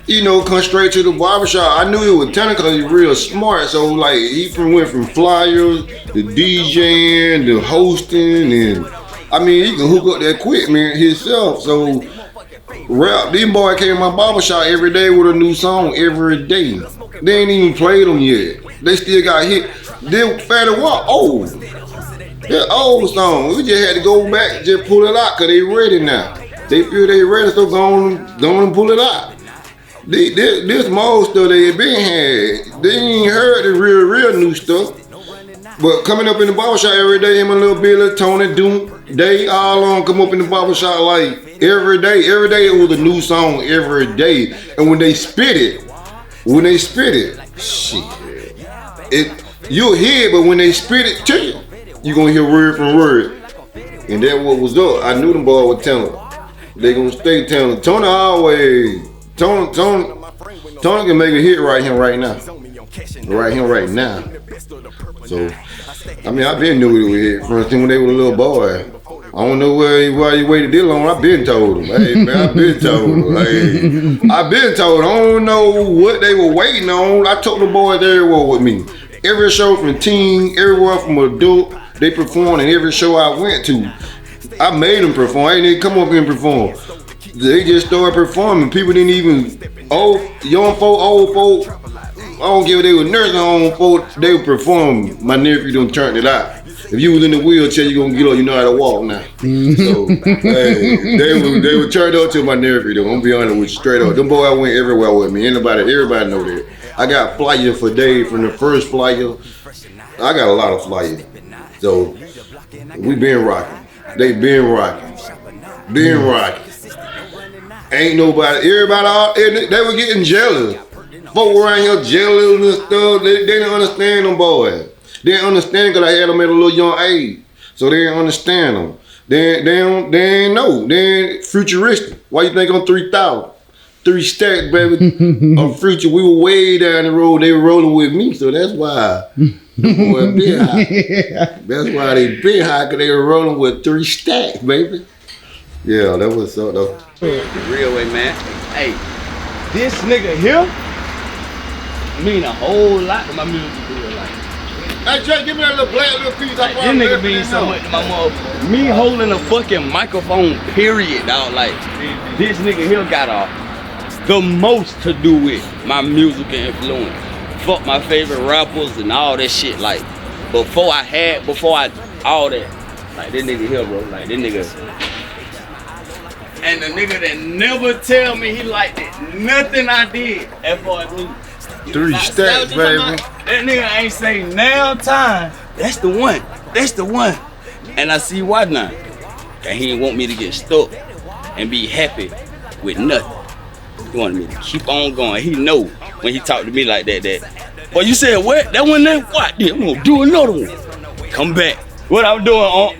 You know, come straight to the barbershop. I knew he was talented because he's real smart. So like he went from flyers to DJing to hosting, and I mean he can hook up the equipment himself. So rap, these boys came to my barbershop every day with a new song every day. They ain't even played them yet. They still got hit. They Fair to Walk old. That old song. We just had to go back, just pull it out because they ready now. They feel they ready, so go on and pull it out. This more stuff they been had. They ain't heard the real new stuff. But coming up in the barbershop every day, him and Lil Billy, Tony, Doom, they all on come up in the barbershop like every day. Every day it was a new song every day. And when they spit it, shit. You'll hear it, but when they spit it to you, you gonna hear word from word. And that's what was up. I knew them boys were talented. They gonna stay talented. Tony can make a hit right here, right now. Right here, right now. So, I mean, I've been knew it was hit from when they were a little boy. I don't know why you waited this long. I've been told them. Hey, man, I've been told them. Hey, I've been told. I don't know what they were waiting on. I told the boys everywhere with me. Every show from teen, everywhere from adult, they performed in every show I went to. I made them perform. I didn't come up and perform. They just started performing. People didn't even, young folk, old folk, I don't give a they were nursing home folk, they would perform. My nephew done turned it out. If you was in the wheelchair, you gonna get up, you know how to walk now. So, hey, they would turn up to my nephew though. I'm gonna be honest with you, straight up. Them boys went everywhere with me. Everybody know that. I got flyers for days from the first flyer. I got a lot of flyers. So, we been rocking. They been rocking. Been rocking. Ain't nobody, everybody, they were getting jealous. Folk around here jealous and stuff. They didn't understand them boys. They didn't understand because I had them at a little young age. So they didn't understand them. They ain't know. They ain't futuristic. Why you think I'm 3,000? 3 stacks, baby. On future, we were way down the road. They were rolling with me. So that's why the boy been high. That's why they been high, because they were rolling with 3 stacks, baby. Yeah, that was so though. The real way, man. Hey, this nigga here mean a whole lot to my music career. Like, hey, Jay, give me that little black little piece. Like, this nigga mean so much to my motherfucker. Me holding a fucking microphone, period, dog. Like, this nigga here got the most to do with my musical influence. Fuck my favorite rappers and all that shit. Like, before I all that. Like, this nigga here, bro. Like, this nigga. And the nigga that never tell me he liked it, nothing I did as far as me. 3 stacks, baby. That nigga ain't say now time. That's the one. That's the one. And I see why now. Cause he didn't want me to get stuck and be happy with nothing. He wanted me to keep on going. He know when he talked to me like that. Well, you said what? That one there? What? Yeah, I'm gonna do another one. Come back. What I'm doing on?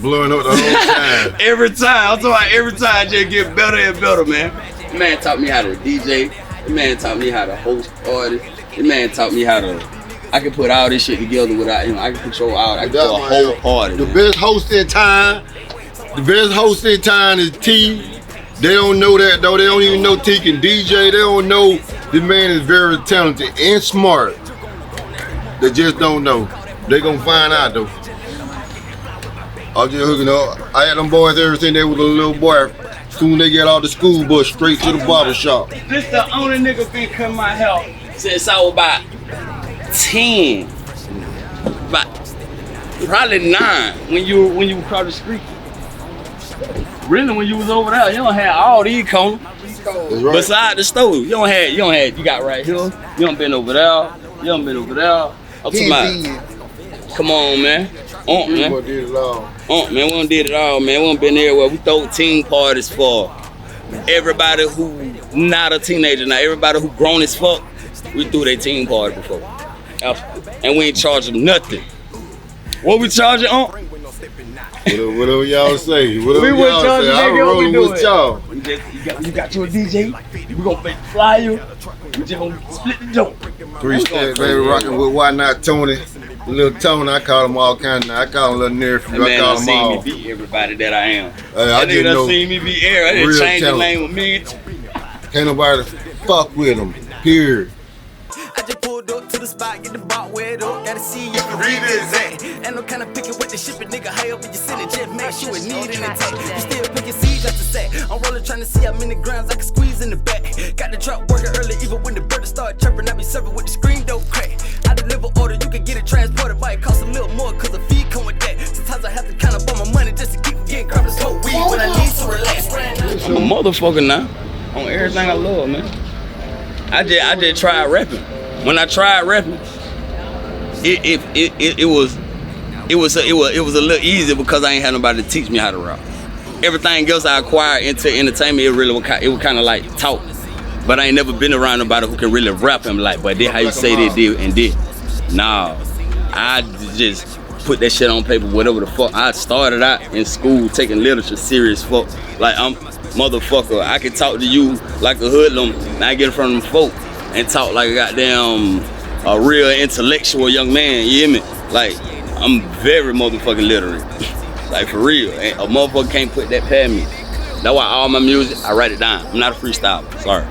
Blowing up the whole time. Every time. I'm talking about every time just get better and better, man. The man taught me how to DJ. The man taught me how to host parties. The man taught me how to, I can put all this shit together without him. I can control all, I can control a whole party. The best host in time. The best host in town is T. They don't know that though. They don't even know T can DJ. They don't know this man is very talented and smart. They just don't know. They gonna find out though. I was just hooking up. I had them boys ever since they was a little boy. Soon they get out the school bus straight to the barber shop. This the only nigga been cutting my hair since I was about 10. About probably 9 when you cross the street. Really, when you was over there, you don't have all these corners. Right. Beside the stove, you got right here. You don't been over there. You don't been over there. I'm talking about, come on, man. Man. We done did it all. Man, we done did it all, man. We done been everywhere. We throw team parties for everybody who not a teenager now. Everybody who grown as fuck, we threw their team party before. And we ain't charge them nothing. What we charge it on? Whatever y'all say. Whatever we y'all say. I'm rolling with y'all. You got your DJ. We gonna make the flyer. We just gonna split the dope. 3 Stacks, baby, rocking with Why Not Tony. Little Tony, I call him all kinds of. I call him Little Nephew. I call him all. Man, see me beat everybody that I am. I didn't know. See me beat everybody. I didn't change the name with me. Can't nobody fuck with him. Period. I just pulled up to the spot, get the box wet up. Gotta see if you read it. Ain't no kind of picking with the ship, nigga. High up in your city, just make sure it need an attack. You still picking seeds at the sack. I'm rolling trying to see how many grams I can squeeze in the back. Got the truck working early, even when the birds start chirping. I be serving with the screen door crack. I deliver order, you can get it transported, but it cost a little more, cause the fee come with that. Sometimes I have to kind of bump my money just to keep from getting crap and smoke weed when I need to relax. I'm a motherfucker now. On everything I love, man. I just tried rapping. When I tried rapping, it was a little easier because I ain't had nobody to teach me how to rap. Everything else I acquired into entertainment, it was kind of like talk. But I ain't never been around nobody who can really rap and like, but this how you say they did and did. Nah, I just put that shit on paper, whatever the fuck. I started out in school taking literature serious fuck. Like I'm motherfucker, I can talk to you like a hoodlum and I get in front of them folk and talk like a goddamn a real intellectual young man, you hear me? Like, I'm very motherfucking literate. Like, for real. And a motherfucker can't put that past me. That's why all my music, I write it down. I'm not a freestyler, sorry.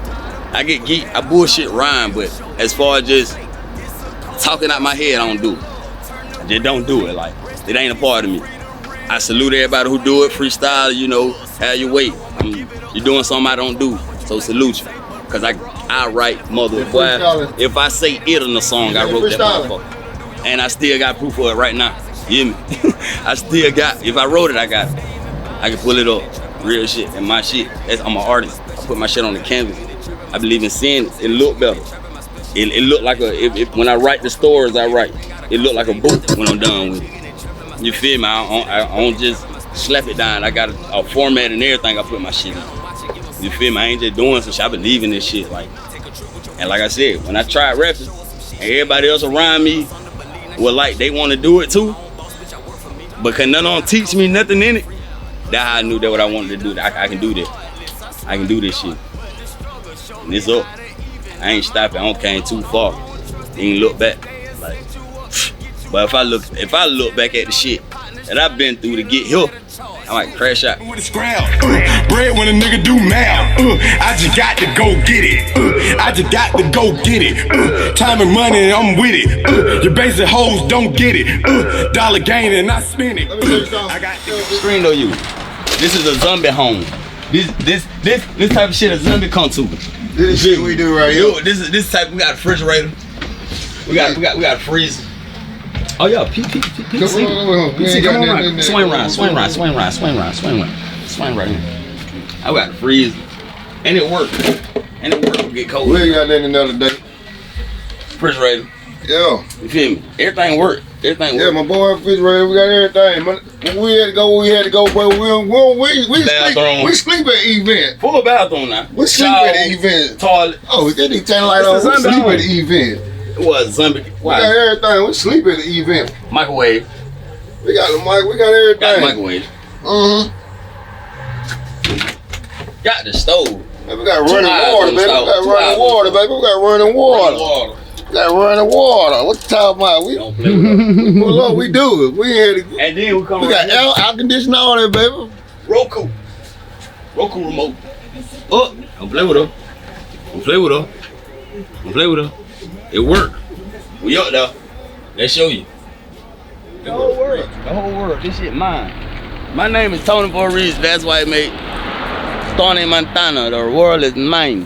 I get geek, I bullshit rhyme, but as far as just talking out my head, I don't do it. I just don't do it, like, it ain't a part of me. I salute everybody who do it, freestyle, you know, have your weight. You're doing something I don't do, so salute you. Cause I write motherfucker. If I say it in the song, I wrote that motherfucker. And I still got proof of it right now. You hear me? I still got, if I wrote it, I got it. I can pull it up. Real shit. And my shit, I'm an artist. I put my shit on the canvas. I believe in seeing it look better. It look like when I write the stories I write, it look like a book when I'm done with it. You feel me? I don't just slap it down. I got a format and everything I put my shit in. You feel me? I ain't just doing some shit. I believe in this shit. Like, and like I said, when I tried rapping, and everybody else around me were like they want to do it too, but can none of them teach me nothing in it. That's how I knew that what I wanted to do. I can do that. I can do this shit. And it's up. I ain't stopping. I don't came too far. Ain't look back. Like, but if I look back at the shit that I've been through to get here, I might crash out. With a scrap, bread when a nigga do math. I just got to go get it. I just got to go get it. Time and money, I'm with it. Your basic hoes don't get it. Dollar gain and I spend it. I got screen on you. This is a zombie home. This type of shit a zombie come to. This shit we do right here. This type, we got a refrigerator. We got a freezer. Oh yeah, PT. Come on right. Swing right here. I got a freezer. And it worked. We get cold. We ain't got that another day. Refrigerator. Yeah. You feel me? Everything worked. Yeah, my boy, refrigerator, we got everything. When we had to go, but we sleep at the event. Full bathroom now. We sleep at the event. Toilet. Oh, they didn't tell like we sleep at the event. It was zombie. We got everything. We sleep at the event. Microwave. We got the mic. We got everything. Got the microwave. Got the stove. Man, we got running water, baby. We got running water, baby. We got running water. We got running water. What you talking about? We don't play with us. We pull up. We do it. We had to. And then we come. We got air conditioning on there, baby. Roku remote. Oh, don't play with her. Don't play with her. Don't play with her. It worked. We up there. Let's show you. The whole world. The whole world. This shit mine. My name is Tony for a reason. That's why I made Tony Montana. The world is mine.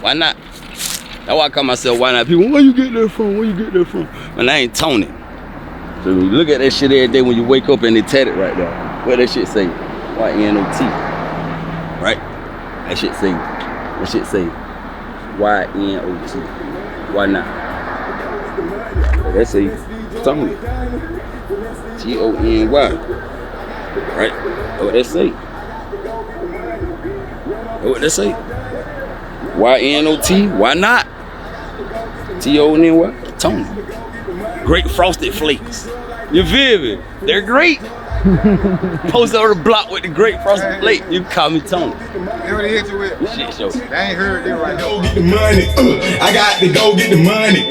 Why not? That's why I call myself why not. People, where you get that from? Where you get that from? My name Tony. So you look at that shit every day when you wake up and they tat it right there. What that shit say? Y-N-O-T. Right? That shit say Y-N-O-T. Why not? That's a Tony. T-O-N-Y. Right? That's what that say. That's what that say. Y-N-O-T. Why not? T-O-N-Y. Tony. Great Frosted Flakes. You feel me? They're great. Post on the block with the Great Frosted Flakes. You can call me Tony. Hit you with. Shit show. I ain't heard it right now. Go get the money. I got to go get the money.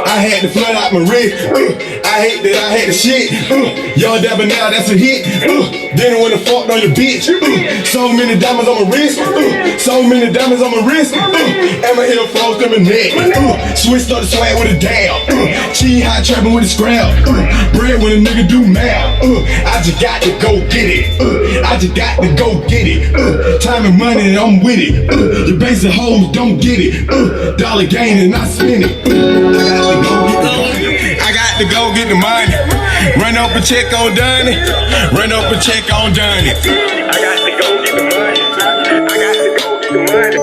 I had to flood out my wrist. I hate that I had the shit. Y'all dabber now, that's a hit. Then when the fucked on your bitch. So many diamonds on my wrist. So many diamonds on my wrist. And my ear flows to my neck. Switched up the swag with a dab. Cheese hot trapping with a scrap. Bread when a nigga do math. I just got to go get it. I just got to go get it. Time and money and I'm with it. Your basic hoes don't get it. Dollar gain and I spend it. I got to go get the money. Run up a check on Donnie. Run up a check on Donnie. I got to go get the money. I got to go get the money.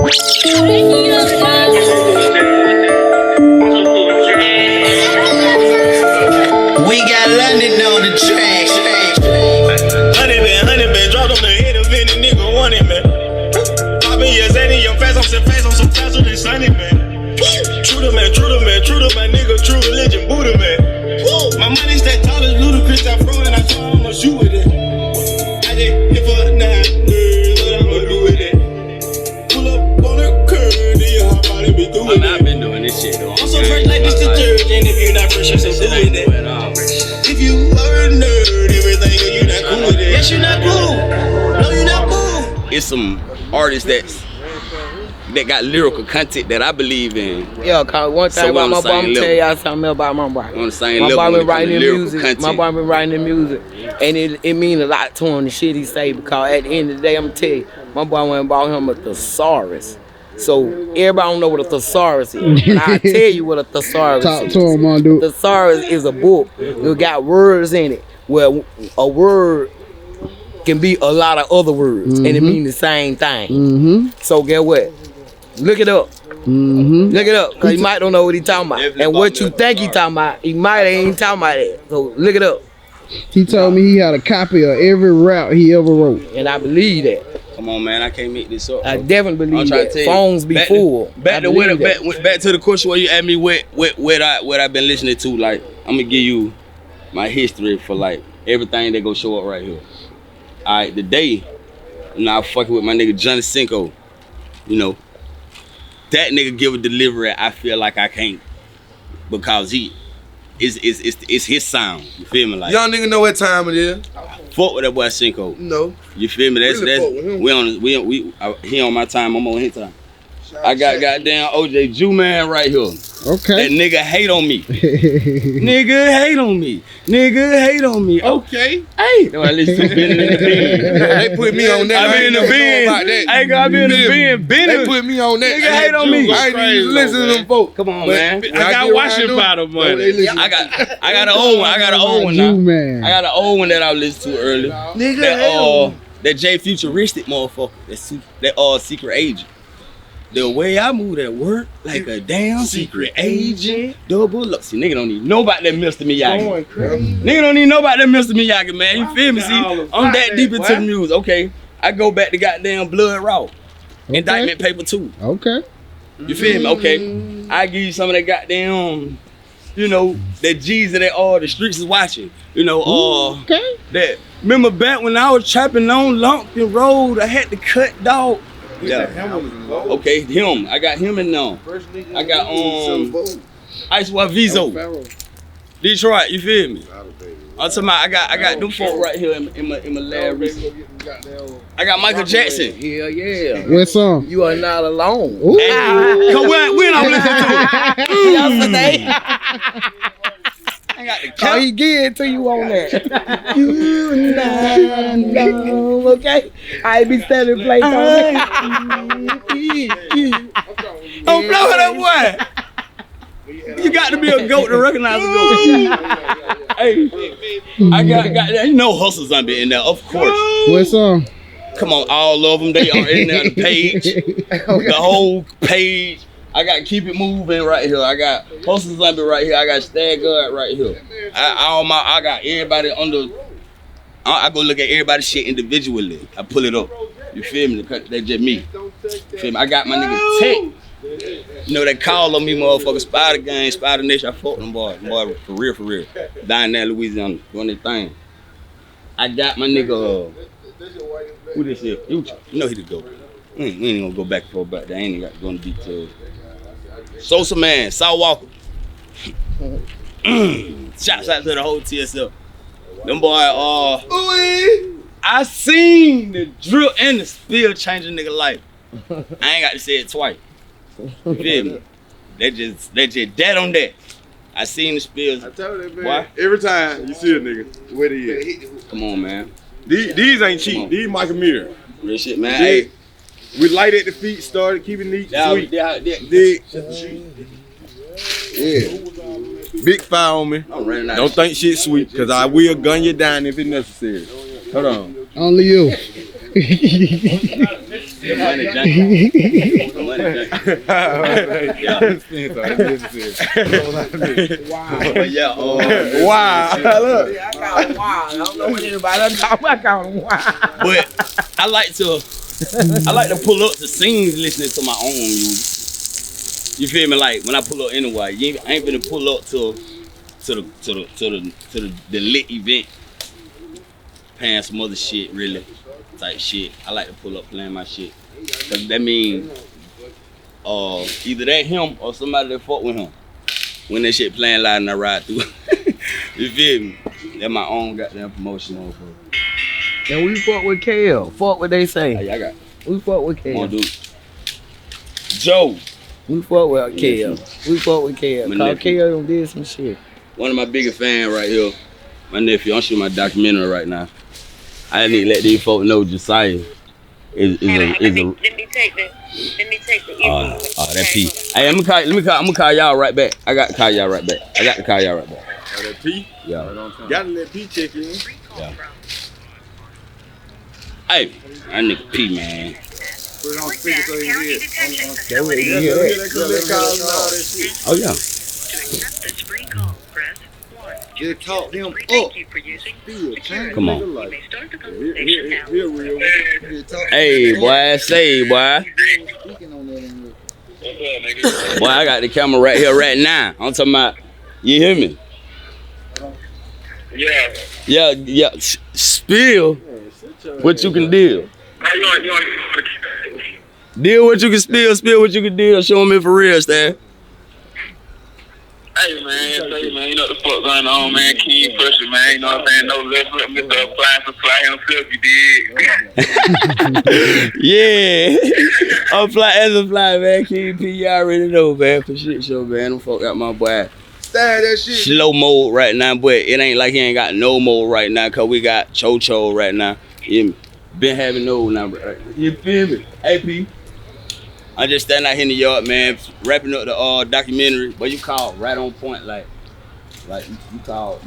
We got London on the track. Honey been dropped on the head of any nigga want it, man. Poppin' your Zanny, your face, I'm so faster than Sunny, man. True to man, my nigga, true religion, Buddha, man. My money stack tall as Ludacris, I throw and I told I'ma shoot with it. I just hit for 9 girls, what I'ma do with it? Pull up on the curb, then you hop out and be through with it. I've been doing this shit though. I'm so fresh like this detergent, if you're not fresh, I'm so cool with it. If you are a nerd, everything, you not cool with it. Yes, you not cool. No, you not cool. It's some artists that got lyrical content that I believe in. Yeah, cause one thing about my boy, I'm gonna tell y'all something about my boy. On the same my level boy been writing the lyrical music. content. My boy been writing the music, and it mean a lot to him the shit he say, because at the end of the day, I'm gonna tell you, my boy went and bought him a thesaurus. So everybody don't know what a thesaurus is. But I'll tell you what a thesaurus Talk is. to him, my dude. Thesaurus is a book. It got words in it. Where a word can be a lot of other words, and it mean the same thing. So get what? Look it up. Look it up, cause you might don't know what he talking about. And what you think he talking about, he might ain't talking about that. So look it up. He told me he had a copy of every rap he ever wrote. And I believe that. Come on, man, I can't make this up. I definitely believe that. To Phones be full. Back to the question where you asked me what I've been listening to. Like, I'm gonna give you my history for like everything that go show up right here. All right, today, I fucking with my nigga Johnny Cinco. You know, that nigga give a delivery I feel like I can't, because it's his sound. You feel me? Like, Y'all nigga know what time it is. Fuck with that boy Cinco. No. You feel me? That's Really fuck with him. he on my time, I'm on his time. I got goddamn OJ Jew man right here. Okay. That nigga hate on me. Nigga hate on me. Nigga hate on me. Okay. Hey. No, I listen to Benny in the bin. They put me on that. I been in the bin. I been in the bin. Benny. They put me on that. Nigga hate on me. I ain't even listen to them folks. Come on, man. I got washing powder money. I got an old one. I got an old one now. I got an old one that I listened to earlier. Nigga, that J Futuristic motherfucker. That secret agent. The way I move at work, like a damn secret agent. Double up. See, nigga don't need nobody that Mr. Miyagi. Nigga don't need nobody that Mr. Miyagi, man. You feel me? See, I'm that deep into the music. Okay, I go back to goddamn Blood Raw. Indictment Paper 2. Okay. You feel me? Okay. I give you some of that goddamn, you know, that G's that all the streets is watching. You know, okay. That. Remember back when I was trapping on Lumpkin Road, I had to cut dog. Yeah. Okay, him. I got him in now. I got Ice White Vizo. Detroit, you feel me? I'm talking about I got them folk right here in my lab. I got Michael Jackson. Yeah, yeah. What song? You are not alone. Ooh. Cause when I'm listening to it. I got the Oh, he get to you on that. You not alone, okay? I be standing place on that. I'm blowing that boy. You got to be a goat to recognize a goat. Hey, I got that. You know Hustle Zombie in there, of course. What song? Come on, all of them. They are in there on the page. The whole page. I got Keep It Moving right here. I got Hustle Zombie right here. I got Stag Guard right here. I got everybody under. I go look at everybody's shit individually. I pull it up. You feel me? That's just me. You feel me? I got my nigga Tech. You know, they call on me, motherfucker, Spider Gang, Spider Nation. I fuck them boys. Boy, for real. Down there, Louisiana, doing their thing. I got my nigga, who this is? You know he the dope. We ain't gonna go back and forth about that. I ain't even got to go into details. Sosa Man, Saul Walker. Shouts out to the whole TSL. Them boy, I seen the drill and the spill change a nigga life. I ain't got to say it twice. You feel me? They just dead on that. I seen the spills. I told you, man. Why? Every time you see a nigga, where they is. Come on, man. These ain't cheap. These Michael Mirror. Real shit, man. Hey. We light at the feet, started keeping neat and sweet. Yeah. Big fire on me. Don't think shit sweet, because I will gun you down if it's necessary. Hold on. Only you. Money Wow. Look. I got wow. I don't know what anybody else talking about. I got wow. But I like to pull up the scenes listening to my own music. You feel me? Like when I pull up anyway, I ain't finna pull up to the lit event, paying some other shit really. Type shit. I like to pull up playing my shit. Cause that mean either that him or somebody that fuck with him. When that shit playing loud and I ride through. You feel me? That's my own goddamn promotion on for. And we fuck with KL. Fuck what they say. Hey, I got. We fuck with KL. Come on, dude. Joe. We fuck with KL. We fuck with KL. Cause KL done did some shit. One of my biggest fans right here. My nephew. I'm shooting my documentary right now. I need to let these folks know Josiah is a. Let me take the. That P. Hey, I'm gonna call y'all right back. I got to call y'all right back. Oh, that P? Yeah. Gotta let P check in. Yeah. Hey, that nigga P, man. Put it on speaker so he hear. Oh yeah. Just talk him up. Come on. Hey, boy, say, boy. Boy, I got the camera right here, right now. I'm talking about, you hear me? Yeah. Spill what you can deal. Deal what you can spill what you can deal. Show me for real, Stan. Hey man, you know what the fuck going on, man. King Pressure, man. You know what I'm saying? No less let Mr. Apply himself, you dig? Yeah. Apply as a fly, man. King P, you already know, man. For shit show, man. Them folk got my boy. Stand that shit. Slow mode right now, but it ain't like he ain't got no mode right now, cause we got Cho right now. You been having no now, bro. You feel me? Hey P. I just standing out here in the yard, man, wrapping up the documentary. But you called right on point, like you called.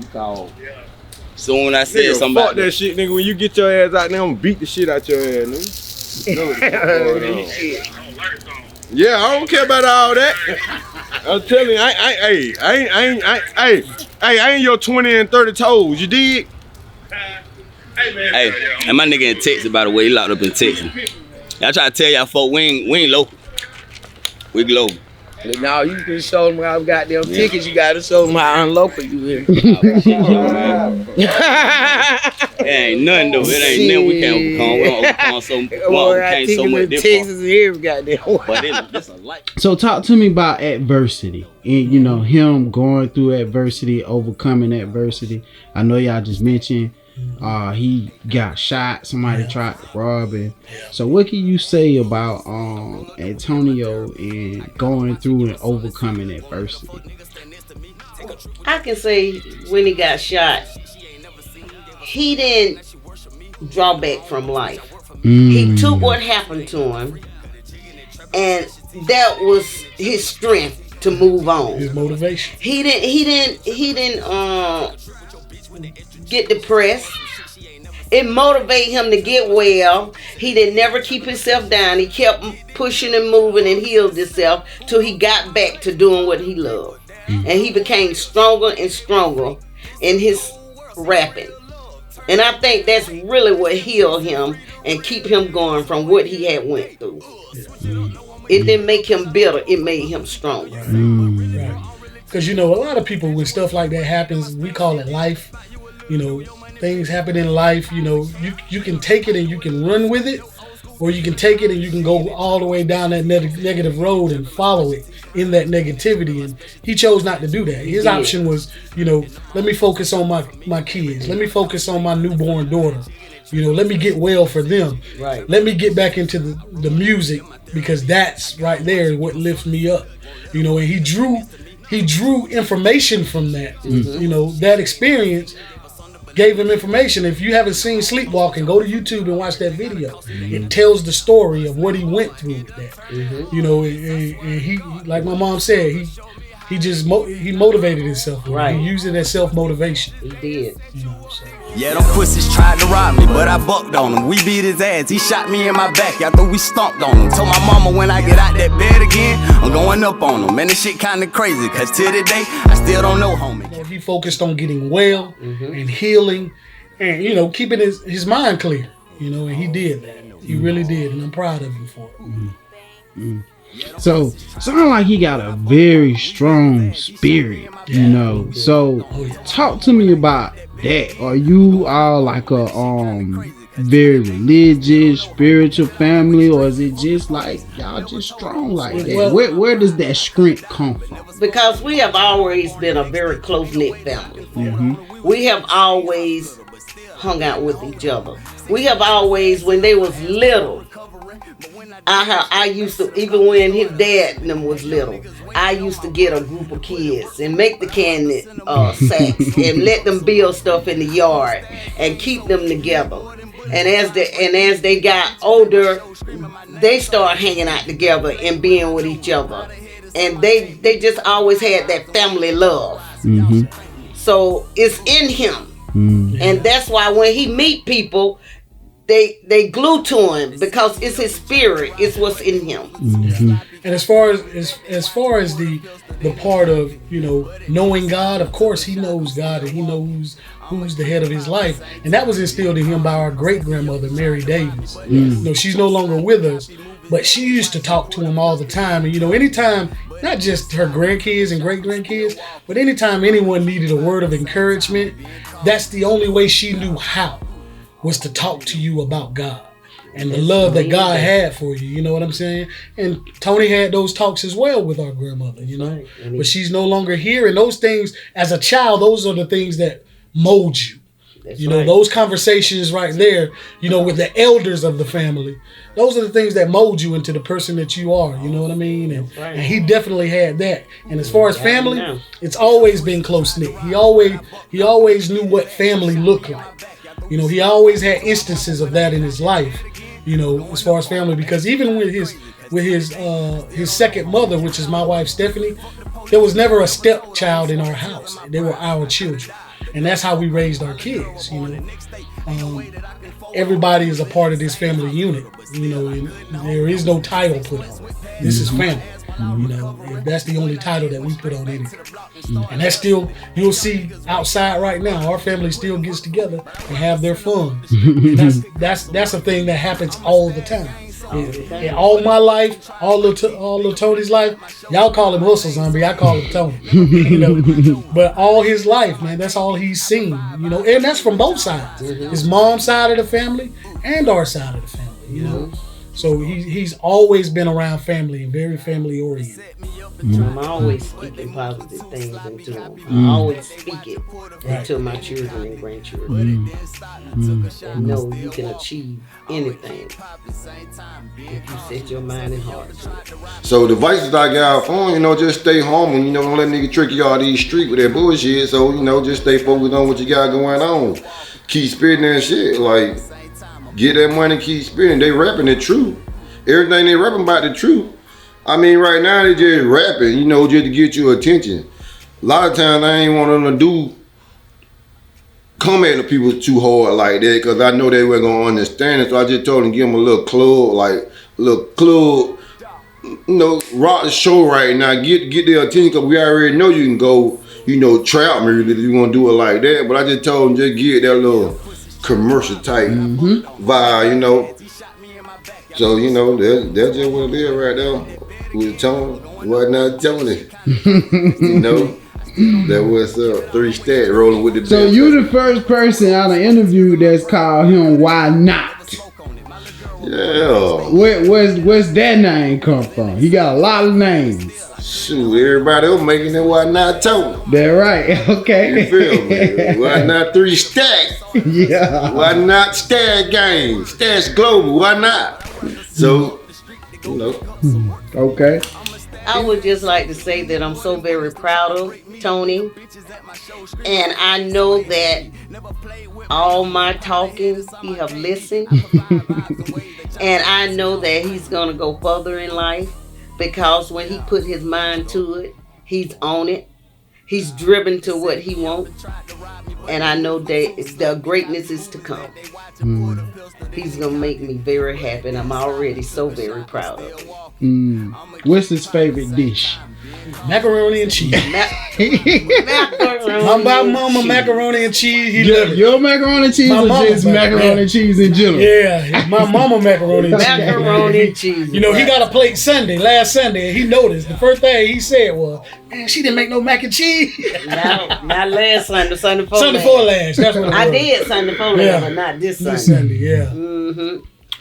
So when I said nigga, something, fuck that shit, nigga. When you get your ass out there, I'm gonna beat the shit out your ass, nigga. Yeah, I don't care about all that. I'm telling you, I ain't your 20 and 30 toes. You dig? Hey, and my nigga in Texas, by the way, he locked up in Texas. I try to tell y'all folk, we ain't local. We global. Now you can show them how goddamn tickets. You gotta show them how unlocal you is. ain't nothing though. It ain't nothing we can't overcome. We don't overcome so much different. Texas here, goddamn. But it's a light. So talk to me about adversity and him going through adversity, overcoming adversity. I know y'all just mentioned he got shot. Somebody tried to rob him. So what can you say about Antonio and going through and overcoming adversity? I can say when he got shot, he didn't draw back from life. He took what happened to him, and that was his strength to move on. His motivation. He didn't get depressed. It motivated him to get well. He didn't never keep himself down. He kept pushing and moving and healed himself till he got back to doing what he loved. And he became stronger and stronger in his rapping. And I think that's really what healed him and keep him going from what he had went through. It didn't make him bitter. It made him stronger. Right. Because, a lot of people, when stuff like that happens, we call it life. Things happen in life. You can take it and you can run with it, or you can take it and you can go all the way down that negative road and follow it in that negativity. And he chose not to do that. His option was, let me focus on my kids. Let me focus on my newborn daughter. Let me get well for them. Right. Let me get back into the music, because that's right there what lifts me up. And he drew information from that. That experience gave him information. If you haven't seen Sleepwalking, go to YouTube and watch that video. It tells the story of what he went through with that. And he, like my mom said, he motivated himself. Right. He used it as self-motivation. He did. Yeah, them pussies tried to rob me, but I bucked on him. We beat his ass, he shot me in my back after we stomped on him. Told my mama when I get out that bed again, I'm going up on him. Man, this shit kinda crazy, cause till today, I still don't know, homie. He focused on getting well and healing and, keeping his mind clear, and he did that. He really did, and I'm proud of him for it. So, sound like he got a very strong spirit, So, talk to me about that. Are you all like a very religious, spiritual family, or is it just like y'all just strong like that? Well, where does that strength come from? Because we have always been a very close-knit family. We have always hung out with each other. We have always, when they was little, I used to, even when his dad and them was little, I used to get a group of kids and make the candy sacks and let them build stuff in the yard and keep them together. And as they got older, they started hanging out together and being with each other. And they just always had that family love. So it's in him. And that's why when he meet people, they glue to him, because it's his spirit. It's what's in him. And as far as the part of knowing God, of course he knows God and he knows who's the head of his life, and that was instilled in him by our great grandmother Mary Davis. She's no longer with us, but she used to talk to him all the time. And anytime, not just her grandkids and great grandkids, but anytime anyone needed a word of encouragement, that's the only way she knew how, was to talk to you about God and the love that God had for you. You know what I'm saying? And Tony had those talks as well with our grandmother, but she's no longer here. And those things, as a child, those are the things that mold you. Those conversations right there, with the elders of the family, those are the things that mold you into the person that you are. You know what I mean? And he definitely had that. And as far as family, it's always been close-knit. He always knew what family looked like. He always had instances of that in his life, as far as family, because even with his second mother, which is my wife, Stephanie, there was never a stepchild in our house. They were our children. And that's how we raised our kids, everybody is a part of this family unit, and there is no title put on it. This is family. That's the only title that we put on anything. And that's still, you'll see outside right now, our family still gets together and have their fun. That's a thing that happens all the time. In all my life, all little Tony's life, y'all call him Hustle Zombie, I call him Tony. You know, but all his life, man, that's all he's seen. You know, and that's from both sides, his mom's side of the family and our side of the family. You know, so he's always been around family and very family oriented. I'm always speaking positive things into them. I always speak it into my children and grandchildren. And know you can achieve anything if you set your mind and heart to it. So the advices I got for him, just stay home and don't let nigga trick you out these streets with that bullshit. So just stay focused on what you got going on. Keep spitting that shit. Like, get that money, keep spitting. They rapping the truth. Everything they rapping about the truth. I mean, right now they just rapping, just to get your attention. A lot of times I ain't want them to come at the people too hard like that, because I know they weren't gonna understand it. So I just told them give them a little club, rock the show right now, get their attention, because we already know you can go, trap music if you want to do it like that. But I just told them just get that little commercial type vibe, So that's just what it is right there. With Tony, why not Tony? That was 3 stat rolling with the. So you the first person on an interview that's called him Why Not? Yeah. Where's that name come from? He got a lot of names. Shoot, everybody else making it Why Not Tony. That right, okay. You feel me? Why not 3 stat? Yeah. Why not Stat Game? Stats Global, why not? So, Okay. I would just like to say that I'm so very proud of Tony. And I know that all my talking, he have listened. And I know that he's going to go further in life, because when he put his mind to it, he's on it. He's driven to what he wants. And I know that the greatness is to come. He's going to make me very happy, and I'm already so very proud of him. What's his favorite dish? Macaroni and cheese. Macaroni. My mama macaroni and cheese. He love it. Your macaroni and cheese or just macaroni and cheese in general? Yeah, my mama macaroni and cheese. Macaroni and cheese. He got a plate last Sunday, and he noticed the first thing he said was, "Man, she didn't make no mac and cheese." Not last Sunday, Sunday before last. That's what it was. I did Sunday before last, but not this Sunday. This Sunday, yeah.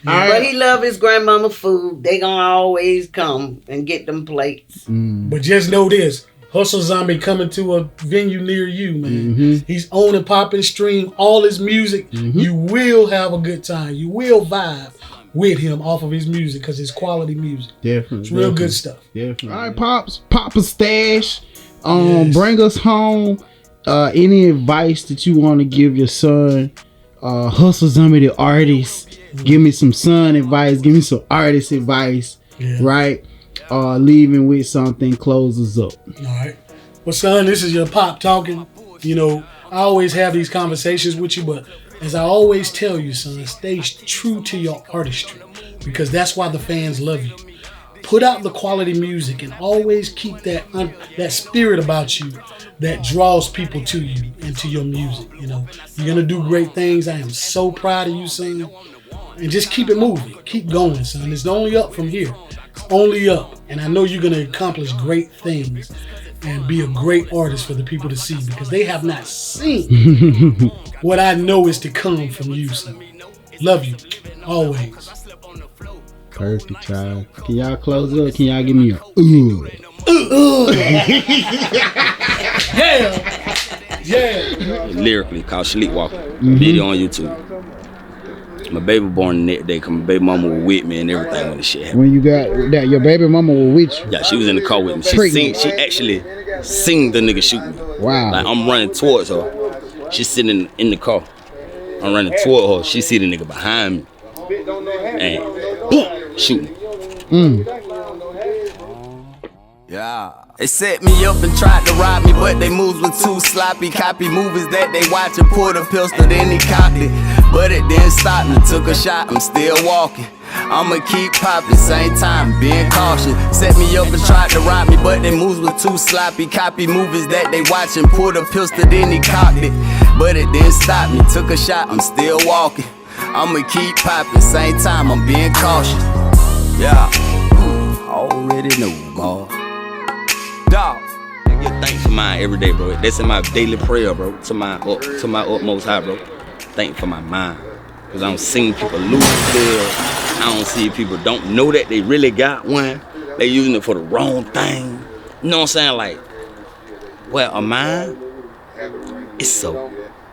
But he love his grandmama food. They gonna always come and get them plates. But just know this: Hustle Zombie coming to a venue near you, man. He's on and popping, stream all his music. You will have a good time. You will vibe with him off of his music, because it's quality music. Definitely, it's real good stuff. Definitely. All right, Pops, Papa Stash. Bring us home. Any advice that you want to give your son? Hustle Zombie, the artist. Give me some son advice. Give me some artist advice. Right? Leaving with something, close us up. All right. Well, son, this is your pop talking. I always have these conversations with you, but as I always tell you, son, stay true to your artistry, because that's why the fans love you. Put out the quality music and always keep that spirit about you that draws people to you and to your music. You're gonna do great things. I am so proud of you, son. And just keep it moving. Keep going, son. It's only up from here. It's only up. And I know you're going to accomplish great things and be a great artist for the people to see, because they have not seen what I know is to come from you, son. Love you. Always. Perfect, child. Can y'all close it up? Can y'all give me a ooh? Yeah. Lyrically, called Sleepwalker. Video on YouTube. My baby born the next day, cause my baby mama was with me and everything when the shit happened. When you got that, your baby mama was with you? Yeah, she was in the car with me. She actually seen the nigga shoot me. Wow. Like, I'm running towards her. She's sitting in the car. I'm running toward her. She see the nigga behind me. And boom, shoot me. Yeah. They set me up and tried to rob me, but they moves were too sloppy. Copy movies that they watch and pulled a pistol, then he cocked it. But it didn't stop me, took a shot, I'm still walking. I'ma keep popping, same time, being cautious. Set me up and tried to rob me, but they moves were too sloppy. Copy movies that they watch and pulled a pistol, then he cocked it. But it didn't stop me, took a shot, I'm still walking. I'ma keep popping, same time, I'm being cautious. already know, boy. Dog. I give thanks for mine every day, bro. That's in my daily prayer, bro. To my utmost high, bro. Thank for my mind. Cause I don't see people lose theirs. I don't see people don't know that they really got one. They using it for the wrong thing. You know what I'm saying? Like, well, a mind, it's so